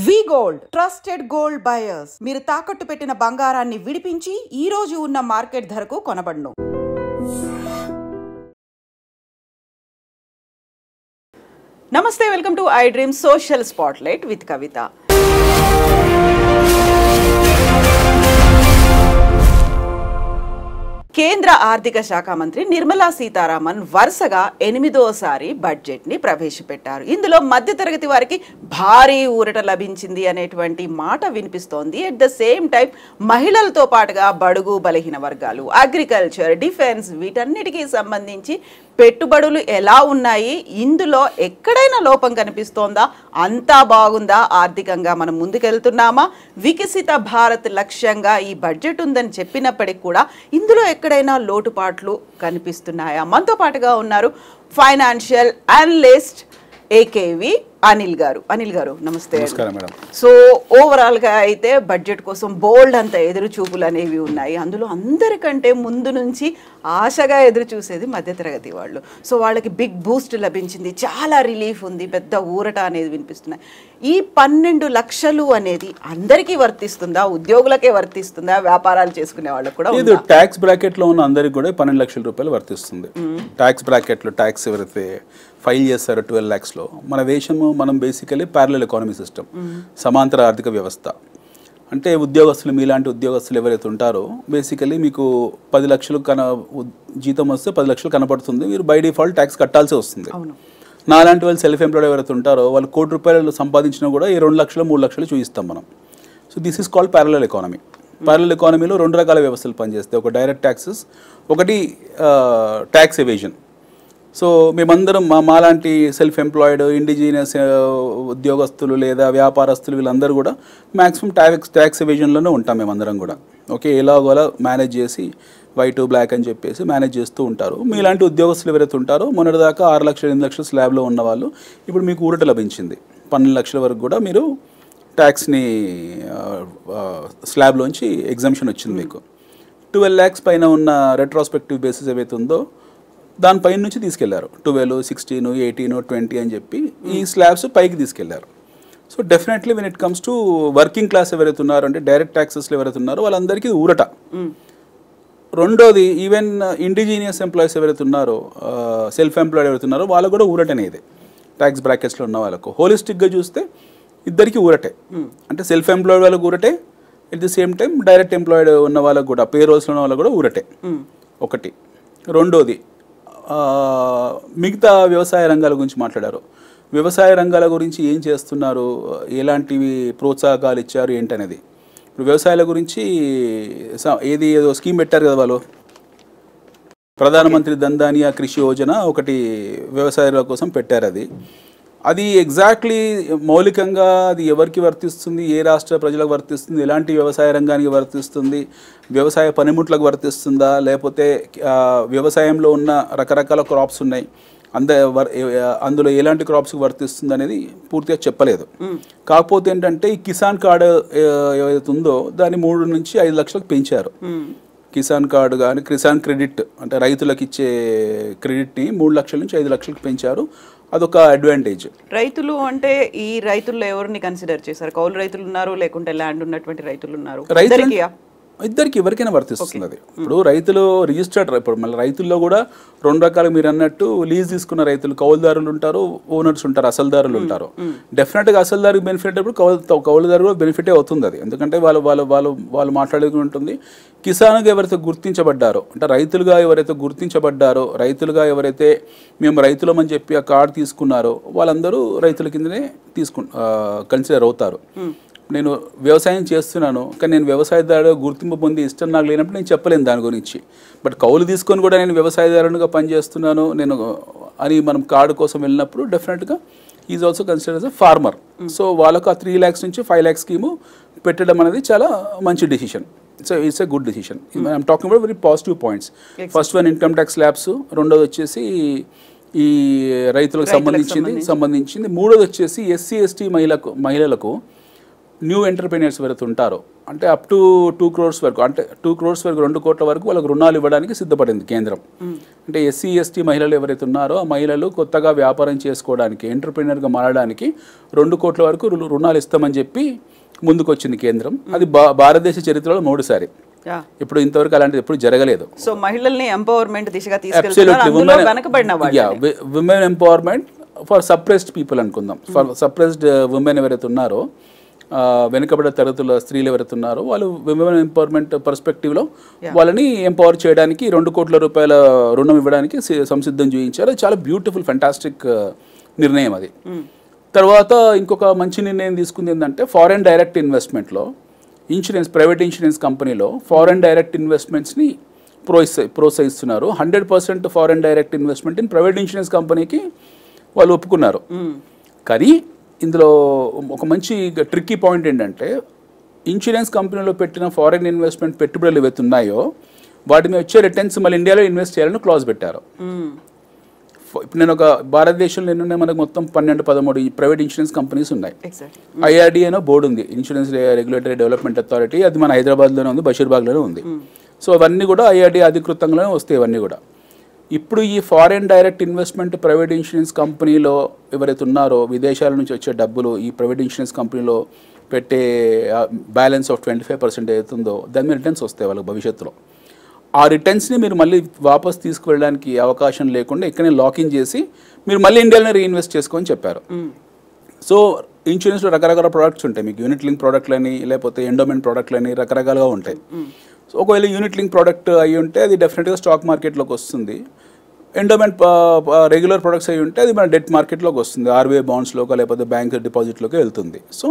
వి gold trusted gold buyers మీరు తాకట్టు పెట్టిన బంగారాన్ని విడిపించి ఈ రోజు ఉన్న మార్కెట్ ధరకు కొనబడును. నమస్తే, welcome to iDream social spotlight with Kavitha. కేంద్ర ఆర్థిక శాఖ మంత్రి నిర్మలా సీతారామన్ వరుసగా 8వ బడ్జెట్ ని ప్రవేశపెట్టారు. ఇందులో మధ్యతరగతి వారికి భారీ ఊరట లభించింది అనేటువంటి మాట వినిపిస్తోంది. ఎట్ ద సేమ్ టైం మహిళలతో పాటుగా బడుగు బలహీన వర్గాలు, అగ్రికల్చర్, డిఫెన్స్ వీటన్నిటికీ సంబంధించి పెట్టుబడులు ఎలా ఉన్నాయి, ఇందులో ఎక్కడైనా లోపం కనిపిస్తోందా, అంతా బాగుందా, ఆర్థికంగా మనం ముందుకెళ్తున్నామా, వికసిత భారత్ లక్ష్యంగా ఈ బడ్జెట్ ఉందని చెప్పినప్పటికీ కూడా ఇందులో ఎక్కడైనా లోటుపాట్లు కనిపిస్తున్నాయా? మనతో పాటుగా ఉన్నారు ఫైనాన్షియల్ అనలిస్ట్ ఏకేవి అనిల్ గారు. నమస్తే. సో ఓవరాల్ గా అయితే బడ్జెట్ కోసం బోల్డ్ అంత ఎదురు చూపులు అనేవి ఉన్నాయి. అందులో అందరికంటే ముందు నుంచి ఆశగా ఎదురు చూసేది మధ్యతరగతి వాళ్ళు. సో వాళ్ళకి బిగ్ బూస్ట్ లభించింది, చాలా రిలీఫ్ ఉంది, పెద్ద ఊరట అనేది వినిపిస్తున్నాయి. ఈ 12 లక్షలు అనేది అందరికీ వర్తిస్తుందా, ఉద్యోగులకే వర్తిస్తుందా, వ్యాపారాలు చేసుకునే వాళ్ళకి కూడా? ఇది ట్యాక్స్ బ్రాకెట్ లో ఉన్న అందరికి కూడా 12 లక్షల రూపాయలు వర్తిస్తుంది. ట్యాక్స్ బ్రాకెట్ లో ట్యాక్స్ ఎవరైతే ఫైల్ చేస్తారో 12 lakhs లో, మన దేశము మనం బేసికలీ ప్యారలల్ ఎకానమీ సిస్టమ్, సమాంతర ఆర్థిక వ్యవస్థ. అంటే ఉద్యోగస్తులు, మీలాంటి ఉద్యోగస్తులు ఎవరైతే ఉంటారో బేసికలీ మీకు 10 లక్షలు జీతం వస్తే 10 లక్షలు కనపడుతుంది, మీరు బై డిఫాల్ట్ ట్యాక్స్ కట్టాల్సి వస్తుంది. నాలాంటి వాళ్ళు సెల్ఫ్ ఎంప్లాయిడ్ ఎవరైతే ఉంటారో వాళ్ళు ₹1,00,00,000 సంపాదించినా కూడా ఈ 2 లక్షలు 3 లక్షలు చూపిస్తాం మనం. So this is called parallel economy. Parallel ఎకానమీలో 2 రకాల వ్యవస్థలు పనిచేస్తాయి. ఒక డైరెక్ట్ ట్యాక్సెస్, ఒకటి ట్యాక్స్ ఎవేజన్. సో మేమందరం మాలాంటి సెల్ఫ్ ఎంప్లాయిడ్, ఇండిజినియస్ ఉద్యోగస్తులు లేదా వ్యాపారస్తులు వీళ్ళందరూ కూడా మ్యాక్సిమం ట్యాక్స్ ఎవేజన్లోనే ఉంటాం మేమందరం కూడా. ఓకే, ఎలాగోలా మేనేజ్ చేసి వైట్ బ్లాక్ అని చెప్పేసి మేనేజ్ చేస్తూ ఉంటారు. మీలాంటి ఉద్యోగస్తులు ఎవరైతే ఉంటారో మొన్నటిదాకా 6 లక్షలు 8 లక్షలు స్లాబ్లో ఉన్న వాళ్ళు ఇప్పుడు మీకు ఊరట లభించింది. 12 లక్షల వరకు కూడా మీరు ట్యాక్స్ని స్లాబ్లోంచి ఎగ్జంప్షన్ వచ్చింది మీకు. 12 lakhs పైన ఉన్న రెట్రోస్పెక్టివ్ బేసిస్ ఏవైతే ఉందో దానిపైన నుంచి తీసుకెళ్లారు. 12, 16, 18, 20 అని చెప్పి ఈ స్లాబ్స్ పైకి తీసుకెళ్లారు. So definitely when it comes to working class ఎవరైతే ఉన్నారో, అంటే డైరెక్ట్ ట్యాక్సెస్లో ఎవరైతే ఉన్నారో వాళ్ళందరికీ ఊరట. రెండోది, ఈవెన్ ఇండిజీనియస్ ఎంప్లాయీస్ ఎవరైతే ఉన్నారో, సెల్ఫ్ ఎంప్లాయిడ్ ఎవరైతే ఉన్నారో వాళ్ళకు కూడా ఊరటనే ఇది. ట్యాక్స్ బ్రాకెట్స్లో ఉన్న వాళ్ళకు హోలిస్టిక్గా చూస్తే ఇద్దరికి ఊరటే. అంటే సెల్ఫ్ ఎంప్లాయిడ్ వాళ్ళకు ఊరటే, at the same time direct employed ఉన్న వాళ్ళకు కూడా, పే రోల్స్లో ఉన్న వాళ్ళకు కూడా ఊరటే ఒకటి. రెండోది, మిగతా వ్యవసాయ రంగాల గురించి మాట్లాడారు. వ్యవసాయ రంగాల గురించి ఏం చేస్తున్నారు, ఎలాంటివి ప్రోత్సాహకాలు ఇచ్చారు ఏంటనేది. ఇప్పుడు వ్యవసాయాల గురించి ఏదో స్కీమ్ పెట్టారు కదా వాళ్ళు, ప్రధానమంత్రి ధన్ కృషి యోజన ఒకటి వ్యవసాయాల కోసం పెట్టారు. అది ఎగ్జాక్ట్లీ మౌలికంగా అది ఎవరికి వర్తిస్తుంది, ఏ రాష్ట్ర ప్రజలకు వర్తిస్తుంది, ఎలాంటి వ్యవసాయ రంగానికి వర్తిస్తుంది, వ్యవసాయ పనిముట్లకు వర్తిస్తుందా, లేకపోతే వ్యవసాయంలో ఉన్న రకరకాల క్రాప్స్ ఉన్నాయి అందులో ఎలాంటి క్రాప్స్కి వర్తిస్తుంది అనేది పూర్తిగా చెప్పలేదు. కాకపోతే ఏంటంటే ఈ కిసాన్ కార్డు ఏదైతే ఉందో దాన్ని 3 నుంచి 5 లక్షలకు పెంచారు. కిసాన్ కార్డు కానీ కిసాన్ క్రెడిట్ అంటే రైతులకు ఇచ్చే క్రెడిట్ని 3 లక్షల నుంచి 5 లక్షలకు పెంచారు. అదొక అడ్వాంటేజ్. రైతులు అంటే ఈ రైతుల్లో ఎవరిని కన్సిడర్ చేశారు? కౌలు రైతులు ఉన్నారు, లేకుంటే ల్యాండ్ ఉన్నటువంటి రైతులు ఉన్నారు? ఇద్దరికి ఎవరికైనా వర్తిస్తుంది అది. ఇప్పుడు రైతులు రిజిస్టర్డ్, ఇప్పుడు మళ్ళీ రైతుల్లో కూడా 2 రకాలు మీరు అన్నట్టు, లీజ్ తీసుకున్న రైతులు, కౌలుదారులు ఉంటారు, ఓనర్స్ ఉంటారు, అసలుదారులు ఉంటారు. డెఫినెట్గా అసలుదారుకి బెనిఫిట్ అయినప్పుడు కౌలుదారు కూడా బెనిఫిటే అవుతుంది అది. ఎందుకంటే వాళ్ళు మాట్లాడేది ఉంటుంది. కిసాన్గా ఎవరైతే గుర్తించబడ్డారో, అంటే రైతులుగా ఎవరైతే గుర్తించబడ్డారో, రైతులుగా ఎవరైతే మేము రైతులమని చెప్పి ఆ కార్డు తీసుకున్నారో వాళ్ళందరూ రైతుల కిందనే కన్సిడర్ అవుతారు. నేను వ్యవసాయం చేస్తున్నాను కానీ నేను వ్యవసాయదారుడు గుర్తింపు పొంది ఇష్టం నాకు లేనప్పుడు నేను చెప్పలేను దాని గురించి. బట్ కౌలు తీసుకొని కూడా నేను వ్యవసాయదారునిగా పనిచేస్తున్నాను నేను అని మనం కార్డు కోసం వెళ్ళినప్పుడు డెఫినెట్గా is also consider as a farmer. So వాళ్ళకు ఆ 3 lakhs నుంచి 5 lakhs స్కీము పెట్టడం అనేది చాలా మంచి decision. So it's a good decision. I'm talking about very positive points. First one income tax slabs, రెండోది వచ్చేసి ఈ రైతులకు సంబంధించింది. మూడోది వచ్చేసి SC ST మహిళలకు న్యూ ఎంటర్ప్రెన్యూర్స్ ఎవరైతే ఉంటారో అంటే అప్ టు 2 crores వరకు అంటే 2 crores వరకు 2 కోట్ల వరకు వాళ్ళకి రుణాలు ఇవ్వడానికి సిద్ధపడింది కేంద్రం. అంటే ఎస్సీ ఎస్టీ మహిళలు ఎవరైతే ఉన్నారో ఆ మహిళలు కొత్తగా వ్యాపారం చేసుకోవడానికి ఎంటర్ప్రెన్యూర్గా మారడానికి 2 కోట్ల వరకు రుణాలు ఇస్తామని చెప్పి ముందుకు వచ్చింది కేంద్రం. అది భారతదేశ చరిత్రలో 3సారి. ఇప్పుడు ఇంతవరకు అలాంటిది ఎప్పుడు జరగలేదు. సో మహిళల్ని ఎంపవర్మెంట్ దిశగా తీసుకెళ్తున్నారు. వెనకబడిన women empowerment for suppressed people అనుకుందాం. ఫర్ సప్రెస్డ్ విమెన్ ఎవరైతే ఉన్నారో వెనుకబడిన తరగతుల స్త్రీలు ఎవరైతే ఉన్నారో వాళ్ళు విమెన్ ఎంపవర్మెంట్ పర్స్పెక్టివ్లో వాళ్ళని ఎంపవర్ చేయడానికి 2 కోట్ల రూపాయల రుణం ఇవ్వడానికి సంసిద్ధం చూపించారు. అది చాలా బ్యూటిఫుల్ ఫెంటాస్టిక్ నిర్ణయం అది. తర్వాత ఇంకొక మంచి నిర్ణయం తీసుకుంది ఏంటంటే ఫారెన్ డైరెక్ట్ ఇన్వెస్ట్మెంట్లో ప్రైవేట్ ఇన్సూరెన్స్ కంపెనీలో ఫారెన్ డైరెక్ట్ ఇన్వెస్ట్మెంట్స్ని ప్రోత్సహిస్తున్నారు. 100% foreign direct investment in private insurance కంపెనీకి వాళ్ళు ఒప్పుకున్నారు. కానీ ఇందులో ఒక మంచి ట్రిక్కీ పాయింట్ ఏంటంటే ఇన్సూరెన్స్ కంపెనీలో పెట్టిన ఫారెన్ ఇన్వెస్ట్మెంట్ పెట్టుబడులు ఏవైతే ఉన్నాయో వాటి మీద వచ్చే రిటర్న్స్ మళ్ళీ ఇండియాలో ఇన్వెస్ట్ చేయాలని క్లాజ్ పెట్టారు. ఇప్పుడు నేను ఒక భారతదేశంలో ఎన్ని ఉన్నాయి మనకు మొత్తం 12-13 ప్రైవేట్ ఇన్సూరెన్స్ కంపెనీస్ ఉన్నాయి. IRDA అనో బోర్డు ఉంది, ఇన్సూరెన్స్ రెగ్యులేటరీ డెవలప్మెంట్ అథారిటీ. అది మన హైదరాబాద్లోనే ఉంది, బషీర్బాగ్లోనే ఉంది. సో అవన్నీ కూడా IRDA అధికృతంగానే వస్తాయి ఇవన్నీ కూడా. ఇప్పుడు ఈ foreign direct investment private insurance కంపెనీలో ఎవరైతే ఉన్నారో విదేశాల నుంచి వచ్చే డబ్బులు ఈ ప్రైవేట్ ఇన్సూరెన్స్ కంపెనీలో పెట్టే బ్యాలెన్స్ ఆఫ్ 25% అవుతుందో దాని మీద రిటర్న్స్ వస్తాయి వాళ్ళకి భవిష్యత్తులో. ఆ రిటర్న్స్ని మీరు మళ్ళీ వాపస్ తీసుకువెళ్ళడానికి అవకాశం లేకుండా ఇక్కడనే లాకిన్ చేసి మీరు మళ్ళీ ఇండియాలోనే రీఇన్వెస్ట్ చేసుకోని చెప్పారు. సో ఇన్సూరెన్స్లో రకరకాల ప్రోడక్ట్స్ ఉంటాయి. మీకు యూనిట్ లింక్ ప్రోడక్ట్లని లేకపోతే ఎండోమెంట్ ప్రోడక్ట్లని రకరకాలుగా ఉంటాయి. సో ఒకవేళ యూనిట్ లింక్ ప్రోడక్ట్ అయ్యి ఉంటే అది డెఫినెట్గా స్టాక్ మార్కెట్లోకి వస్తుంది. ఎండోమెంట్ రెగ్యులర్ ప్రొడక్ట్స్ అయ్యి ఉంటే అది మన డెట్ మార్కెట్లోకి వస్తుంది, RBI బాండ్స్లోకి లేకపోతే బ్యాంక్ డిపాజిట్లోకి వెళ్తుంది. సో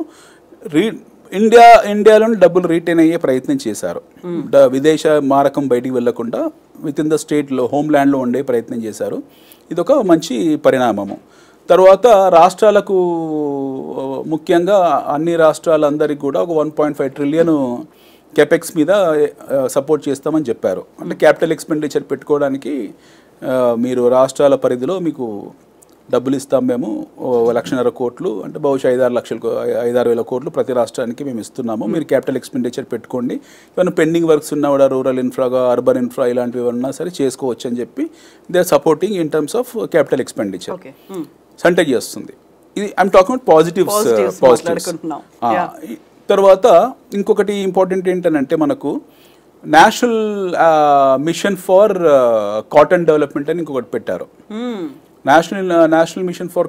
ఇండియాలోని డబ్బులు రీటైన్ అయ్యే ప్రయత్నం చేశారు. విదేశ మారకం బయటికి వెళ్లకుండా విత్ ఇన్ ద స్టేట్లో హోమ్ ల్యాండ్లో ఉండే ప్రయత్నం చేశారు. ఇదొక మంచి పరిణామము. తర్వాత రాష్ట్రాలకు ముఖ్యంగా అన్ని రాష్ట్రాలందరికీ కూడా ఒక 1.5 trillion కెపెక్స్ మీద సపోర్ట్ చేస్తామని చెప్పారు. అంటే క్యాపిటల్ ఎక్స్పెండిచర్ పెట్టుకోవడానికి మీరు రాష్ట్రాల పరిధిలో మీకు డబ్బులు ఇస్తాం మేము 1,50,000 కోట్లు అంటే బహుశా 5-6 వేల కోట్లు ప్రతి రాష్ట్రానికి మేము ఇస్తున్నాము. మీరు క్యాపిటల్ ఎక్స్పెండిచర్ పెట్టుకోండి, ఏమైనా పెండింగ్ వర్క్స్ ఉన్నా కూడా రూరల్ ఇన్ఫ్రాగా అర్బన్ ఇన్ఫ్రా ఇలాంటివి ఏమన్నా సరే చేసుకోవచ్చు అని చెప్పి they are supporting in terms of capital expenditure సంటేజ్ చేస్తుంది. ఇది ఐఎమ్ టాకింగ్ అబౌట్ పాజిటివ్స్. తర్వాత ఇంకొకటి ఇంపార్టెంట్ ఏంటంటే మనకు national mission for cotton development అని ఇంకొకటి పెట్టారు. నేషనల్ మిషన్ ఫర్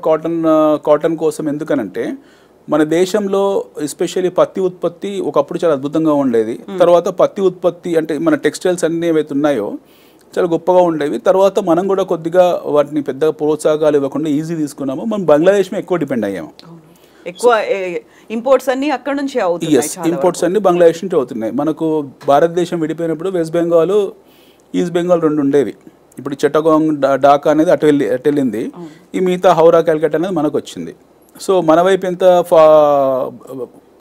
కాటన్ కోసం ఎందుకనంటే మన దేశంలో ఎస్పెషల్లీ పత్తి ఉత్పత్తి ఒకప్పుడు చాలా అద్భుతంగా ఉండేది. తర్వాత పత్తి ఉత్పత్తి అంటే మన టెక్స్టైల్స్ అన్నీ ఏవైతే ఉన్నాయో చాలా గొప్పగా ఉండేవి. తర్వాత మనం కూడా కొద్దిగా వాటిని పెద్దగా ప్రోత్సాహాలు ఇవ్వకుండా ఈజీ తీసుకున్నాము. మనం బంగ్లాదేశ్ మీద ఎక్కువ డిపెండ్ అయ్యాము. ఎక్కువ ఇంపోర్ట్స్ అన్ని అక్కడ నుంచి అవుతున్నాయి. ఇంపోర్ట్స్ అన్ని బంగ్లాదేశ్ నుంచి అవుతున్నాయి. మనకు భారతదేశం విడిపోయినప్పుడు వెస్ట్ బెంగాల్, ఈస్ట్ బెంగాల్ 2 ఉండేవి. ఇప్పుడు చిట్టగాంగ్, ఢాకా అనేది అటు వెళ్ళింది. ఈ మిగతా హౌరా, కల్కట్టా అనేది మనకు వచ్చింది. సో మన వైపు ఎంత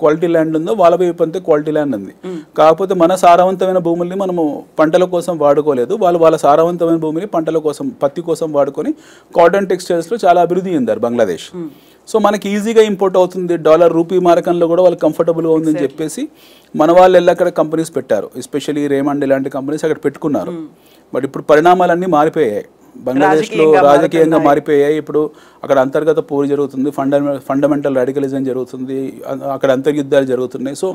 క్వాలిటీ ల్యాండ్ ఉందో వాళ్ళ వైపు అంతే క్వాలిటీ ల్యాండ్ ఉంది. కాకపోతే మన సారవంతమైన భూముల్ని మనము పంటల కోసం వాడుకోలేదు. వాళ్ళ సారవంతమైన భూమిని పంటల కోసం పత్తి కోసం వాడుకొని కాటన్ టెక్స్టైల్స్లో చాలా అభివృద్ధి చెందారు బంగ్లాదేశ్. సో మనకి ఈజీగా ఇంపోర్ట్ అవుతుంది. రూపీ మారకంలో కూడా వాళ్ళకి కంఫర్టబుల్గా ఉందని చెప్పేసి మన వాళ్ళు వెళ్ళి అక్కడ కంపెనీస్ పెట్టారు. ఎస్పెషల్లీ రేమండ్ ఇలాంటి కంపెనీస్ అక్కడ పెట్టుకున్నారు. బట్ ఇప్పుడు పరిణామాలన్నీ మారిపోయాయి. బంగ్లాదేశ్లో రాజకీయంగా మారిపోయాయి. ఇప్పుడు అక్కడ అంతర్గత పోరు జరుగుతుంది, ఫండమెంటల్ రాడికలిజం జరుగుతుంది, అక్కడ అంతర్యుద్ధాలు జరుగుతున్నాయి. సో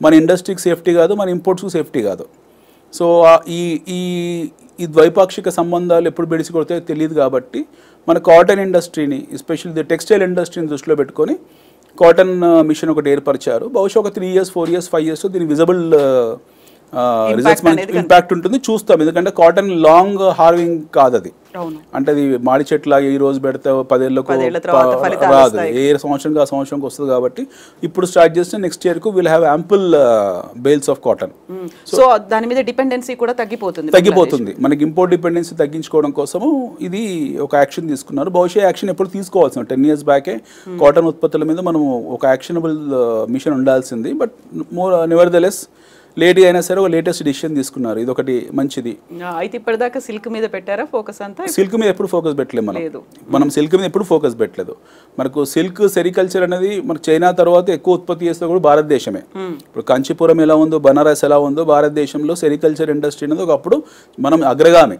మన ఇండస్ట్రీకి సేఫ్టీ కాదు, మన ఇంపోర్ట్స్కి సేఫ్టీ కాదు. సో ఈ ద్వైపాక్షిక సంబంధాలు ఎప్పుడు బెడిసి కొడతాయో తెలియదు. కాబట్టి మన కాటన్ ఇండస్ట్రీని ఎస్పెషల్లీ టెక్స్టైల్ ఇండస్ట్రీని దృష్టిలో పెట్టుకొని కాటన్ మిషన్ ఒకటి ఏర్పరిచారు. బహుశా ఒక 3 years, 4 years, 5 years దీని విజిబుల్ రిజల్ట్స్ మనకి ఇంపాక్ట్ ఉంటుంది, చూస్తాం. ఎందుకంటే కాటన్ లాంగ్ హార్వింగ్ కాదు అది. అంటే అది మాడి చెట్లాగా ఈ రోజు పెడితే 10 ఏళ్ళకు రాదు, ఏ సంవత్సరంకి ఆ సంవత్సరంకి వస్తుంది. కాబట్టి ఇప్పుడు స్టార్ట్ చేస్తే నెక్స్ట్ ఇయర్ కు will have ample bales of cotton. So దాని మీద డిపెండెన్సీ కూడా తగ్గిపోతుంది. మనకి ఇంపోర్ట్ డిపెండెన్సీ తగ్గించుకోవడం కోసము ఇది ఒక యాక్షన్ తీసుకున్నారు. బహుశా యాక్షన్ ఎప్పుడు తీసుకోవాల్సింది 10 years బ్యాకే కాటన్ ఉత్పత్తుల మీద మనం ఒక యాక్షనబుల్ మిషన్ ఉండాల్సింది. బట్ నెవర్దలెస్ లేట్గా అయినా సరే ఒక లేటెస్ట్ డిసిషన్ తీసుకున్నారు, ఇది ఒకటి మంచిది. అయితే ఇప్పటిదాకా సిల్క్ మీద పెట్టారా ఫోకస్ అంతా? సిల్క్ మీద ఎప్పుడు ఫోకస్ పెట్టలేదు మనం సిల్క్ మీద ఎప్పుడు ఫోకస్ పెట్టలేదు. మనకు సిల్క్ సెరికల్చర్ అనేది మన చైనా తర్వాత ఎక్కువ ఉత్పత్తి చేస్తే కూడా భారతదేశమే. ఇప్పుడు కాంచీపురం ఎలా ఉందో, బనారస్ ఎలా ఉందో, భారతదేశంలో సెరికల్చర్ ఇండస్ట్రీ అనేది ఒకప్పుడు మనం అగ్రగామి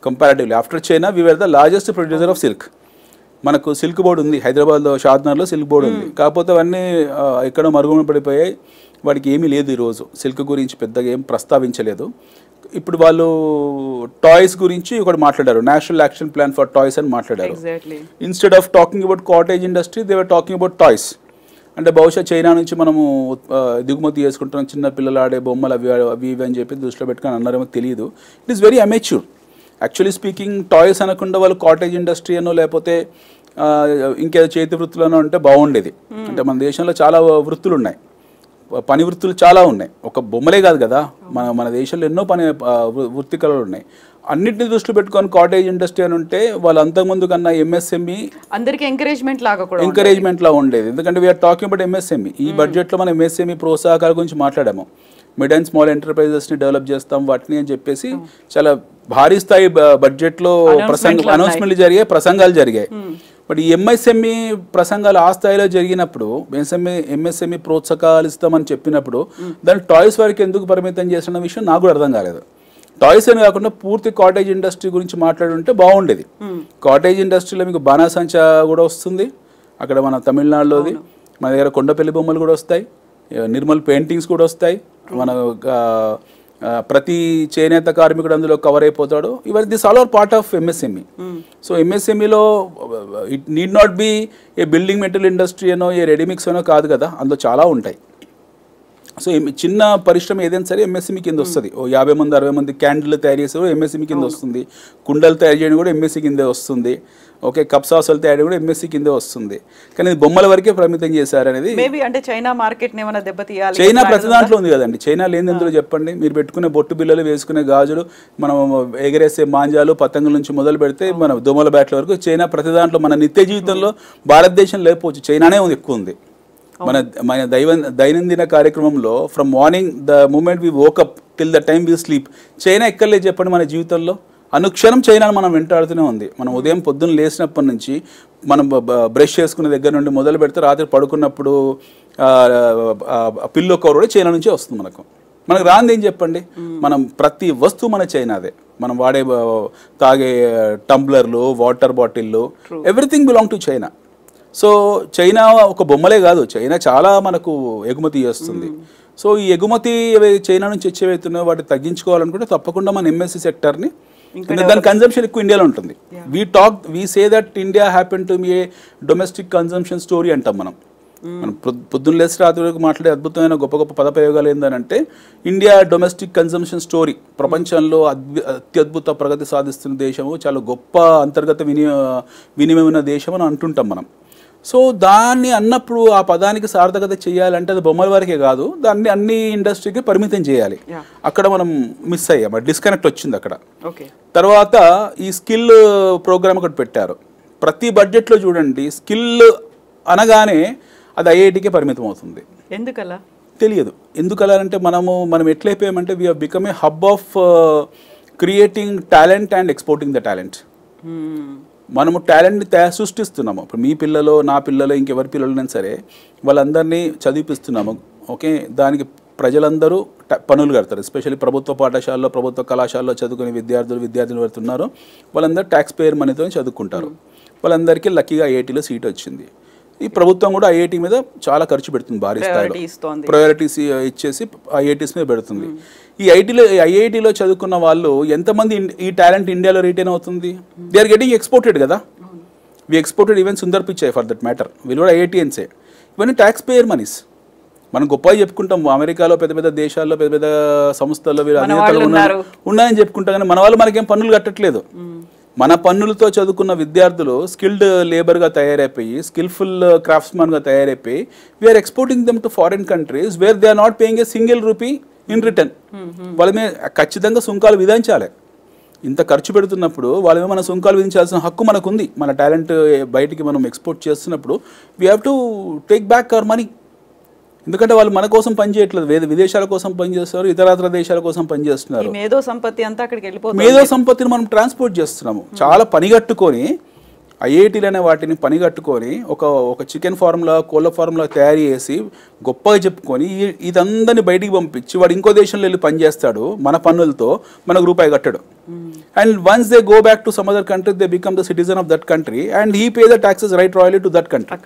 comparatively. After China we were the largest producer of silk. మనకు సిల్క్ బోర్డు ఉంది హైదరాబాద్లో, షాద్నగర్లో సిల్క్ బోర్డు ఉంది. కాకపోతే అవన్నీ ఎక్కడో మరుగున పడిపోయాయి, వాడికి ఏమీ లేదు. ఈరోజు సిల్క్ గురించి పెద్దగా ఏం ప్రస్తావించలేదు. ఇప్పుడు వాళ్ళు టాయ్స్ గురించి ఒకటి మాట్లాడారు, national action plan for toys అని మాట్లాడారు. Instead of talking about cottage industry they were talking about toys. అంటే బహుశా చైనా నుంచి మనము దిగుమతి చేసుకుంటున్నాం చిన్న పిల్లలు ఆడే బొమ్మలు అవి ఇవి అని చెప్పి దృష్టిలో పెట్టుకొని అన్నారేమో తెలియదు. It is very amateur actually speaking. Toys అనకుండా వాళ్ళు కాటేజ్ ఇండస్ట్రీ అనో లేకపోతే ఇంకేదో చేతి వృత్తులనో అంటే బాగుండేది. అంటే మన దేశంలో చాలా వృత్తులు ఉన్నాయి, పని వృత్తులు చాలా ఉన్నాయి, ఒక బొమ్మలే కాదు కదా, మన దేశంలో ఎన్నో పని వృత్తి కళలు ఉన్నాయి. అన్నింటినీ దృష్టిలో పెట్టుకొని కాటేజ్ ఇండస్ట్రీ అని ఉంటే వాళ్ళు అంతకుముందు కన్నా ఎంఎస్ఎంఈ అందరికి ఎంకరేజ్మెంట్ లా ఉండేది. ఎందుకంటే వీఆర్ టాకింగ్ అబౌట్ ఎంఎస్ఎంఈ. ఈ బడ్జెట్లో మనం ఎంఎస్ఎంఈ ప్రోత్సాహకాల గురించి మాట్లాడాము. మిడ్ అండ్ స్మాల్ ఎంటర్ప్రైజెస్ని డెవలప్ చేస్తాం వాటిని అని చెప్పేసి చాలా భారీ స్థాయి బడ్జెట్లో అనౌన్స్మెంట్లు జరిగాయి, ప్రసంగాలు జరిగాయి. బట్ ఈ ఎంఎస్ఎంఈ ప్రసంగాలు ఆ స్థాయిలో జరిగినప్పుడు ఎంఎస్ఎంఈ ప్రోత్సాహకాలు ఇస్తామని చెప్పినప్పుడు దాన్ని టాయ్స్ వరకు ఎందుకు పరిమితం చేసిన విషయం నాకు కూడా అర్థం కాలేదు. టాయ్స్ అని కాకుండా పూర్తి కాటేజ్ ఇండస్ట్రీ గురించి మాట్లాడుంటే బాగుండేది. కాటేజ్ ఇండస్ట్రీలో మీకు బాణాసంచా కూడా వస్తుంది అక్కడ మన తమిళనాడులోది. మన దగ్గర కొండపల్లి బొమ్మలు కూడా వస్తాయి, నిర్మల్ పెయింటింగ్స్ కూడా వస్తాయి. మన ప్రతి చేనేత కార్మికుడు అందులో కవర్ అయిపోతాడు. ఇవన్నీ this all are part of MSME. So ఎంఎస్ఎంఈలో it need not be a building material industry అనో ఏ రెడీమిక్స్ అనో కాదు కదా, అందులో చాలా ఉంటాయి. సో చిన్న పరిశ్రమ ఏదైనా సరే ఎంఎస్ఎంఈ కింద వస్తుంది. ఓ 50 మంది 60 మంది క్యాండిల్ తయారు చేసే ఎంఎస్ఎంఈ కింద వస్తుంది. కుండలు తయారు చేయడం కూడా ఎంఎస్సీ కిందే వస్తుంది. ఓకే, కప్ సాసులు తయారు కూడా ఎంఎస్సీ కిందే వస్తుంది. కానీ బొమ్మల వరకే పరిమితం చేశారు అనేది మేబీ అంటే చైనా మార్కెట్ ఏమైనా దెబ్బతీయాలి. చైనా ప్రతి దాంట్లో ఉంది కదండి. చైనా లేని ఎందులో చెప్పండి. మీరు పెట్టుకునే బొట్టు బిల్లలు, వేసుకునే గాజులు, మనం ఎగరేసే మాంజాలు, పతంగుల నుంచి మొదలు పెడితే మన దోమల బ్యాట్ల వరకు చైనా ప్రతి దాంట్లో. మన నిత్య జీవితంలో భారతదేశం లేకపోవచ్చు, చైనానే ఎక్కువ ఉంది. మన దైనందిన కార్యక్రమంలో from morning the moment we woke up till the time we sleep, China ఎక్కర్లేదు చెప్పండి. మన జీవితంలో అనుక్షణం చైనాను మనం వెంటాడుతూనే ఉంది. మనం ఉదయం పొద్దున్న లేచినప్పటి నుంచి మనం బ్రష్ చేసుకునే దగ్గర నుండి మొదలు పెడితే రాత్రి పడుకున్నప్పుడు పిల్లో కవర్ కూడా చైనా నుంచే వస్తుంది. మనకు రాంది ఏం చెప్పండి. మనం ప్రతి వస్తువు మన చైనాదే. మనం వాడే తాగే టంబ్లర్లు, వాటర్ బాటిళ్ళు, everything belong to China. So China ఒక బొమ్మలే కాదు, చైనా చాలా మనకు ఎగుమతి చేస్తుంది. సో ఈ ఎగుమతి చైనా నుంచి వచ్చేవైతున్నాయో వాటిని తగ్గించుకోవాలనుకుంటే తప్పకుండా మన ఎంఎస్సీ సెక్టర్ని, దాని కన్జంప్షన్ ఎక్కువ ఇండియాలో ఉంటుంది. We say that India happen to be A domestic consumption story అంటాం మనం. పొద్దున్న లేచి రాత్రి వరకు మాట్లాడే అద్భుతమైన గొప్ప గొప్ప పదప్రయోగాలు ఏంటంటే ఇండియా డొమెస్టిక్ కన్జంప్షన్ స్టోరీ. ప్రపంచంలో అత్యద్భుత ప్రగతి సాధిస్తున్న దేశము, చాలా గొప్ప అంతర్గత వినిమయం ఉన్న దేశం అని అంటుంటాం మనం. సో దాన్ని అన్నప్పుడు ఆ పదానికి సార్థకత చేయాలంటే అది బొమ్మల వరకే కాదు, దాన్ని అన్ని ఇండస్ట్రీకి పరిమితం చేయాలి. అక్కడ మనం మిస్ అయ్యాం, డిస్కనెక్ట్ వచ్చింది అక్కడ. తర్వాత ఈ స్కిల్ ప్రోగ్రామ్ ఒకటి పెట్టారు. ప్రతి బడ్జెట్లో చూడండి, స్కిల్ అనగానే అది ఐఐటికే పరిమితం అవుతుంది. ఎందుకలా తెలియదు. ఎందుకలా అంటే మనం ఎట్లయిపోయామంటే we have become a hub of creating talent and exporting the talent. మనము టాలెంట్ని సృష్టిస్తున్నాము. ఇప్పుడు మీ పిల్లలు, నా పిల్లలు, ఇంకెవరి పిల్లలైనా సరే వాళ్ళందరినీ చదివిపిస్తున్నాము. ఓకే, దానికి ప్రజలందరూ పనులు కడతారు. ఎస్పెషల్లీ ప్రభుత్వ పాఠశాలలో, ప్రభుత్వ కళాశాలలో చదువుకునే విద్యార్థులు ఎవరుతున్నారో వాళ్ళందరూ ట్యాక్స్ పేయర్ మనీతో చదువుకుంటారు. వాళ్ళందరికీ లక్కీగా ఐఐటీలో సీట్ వచ్చింది. ఈ ప్రభుత్వం కూడా ఐఐటీ మీద చాలా ఖర్చు పెడుతుంది, భారీ స్థాయిలో ప్రయారిటీస్ ఇచ్చేసి ఐఐటీస్ మీద పెడుతుంది. ఈ ఐఐటీలో చదువుకున్న వాళ్ళు ఎంతమంది ఈ టాలెంట్ ఇండియాలో రిటైన్ అవుతుంది? దే ఆర్ గెటింగ్ ఎక్స్పోర్టెడ్ కదా. We exported even Sundar Pichai for that matter, వీళ్ళు కూడా ఐఐటీఎన్సే. ఇవన్నీ ట్యాక్స్ పేయర్ మనీస్. మనం గొప్పగా చెప్పుకుంటాం, అమెరికాలో పెద్ద పెద్ద దేశాల్లో పెద్ద పెద్ద సంస్థల్లో వీళ్ళు అధినేతలు ఉన్నాయని చెప్పుకుంటాం, కానీ మన వాళ్ళు మనకేం పన్నులు కట్టట్లేదు. మన పన్నులతో చదువుకున్న విద్యార్థులు స్కిల్డ్ లేబర్గా తయారైపోయి, స్కిల్ఫుల్ క్రాఫ్ట్స్మెన్గా తయారైపోయి we are exporting them to foreign countries where they are not paying a single rupee in return. వాళ్ళ మీద ఖచ్చితంగా సుంకాలు విధించాలి. ఇంత ఖర్చు పెడుతున్నప్పుడు వాళ్ళ మీద మన సుంకాలు విధించాల్సిన హక్కు మనకుంది. మన టాలెంట్ బయటికి మనం ఎక్స్పోర్ట్ చేస్తున్నప్పుడు we have to take back our money. ఎందుకంటే వాళ్ళు మన కోసం పనిచేయట్లేదు, విదేశాల కోసం పనిచేస్తారు, ఇతరత్ర దేశాల కోసం పనిచేస్తున్నారు. మేధో సంపత్తి అంతా అక్కడికి వెళ్ళిపోతుంది. మేధో సంపత్తిని మనం ట్రాన్స్పోర్ట్ చేస్తున్నాము. చాలా పనిగట్టుకొని ఐఐటీలు అనే వాటిని పనిగట్టుకొని ఒక చికెన్ ఫార్ములా, కోళ్ళ ఫార్ములా తయారు చేసి గొప్పగా చెప్పుకొని ఇదందరినీ బయటికి పంపించి వాడు ఇంకో దేశంలో వెళ్ళి పనిచేస్తాడు మన పన్నులతో, మనకు రూపాయి కట్టడు. And once they go back to some other country, they become the citizen of that country and he pay the taxes right royally to that country.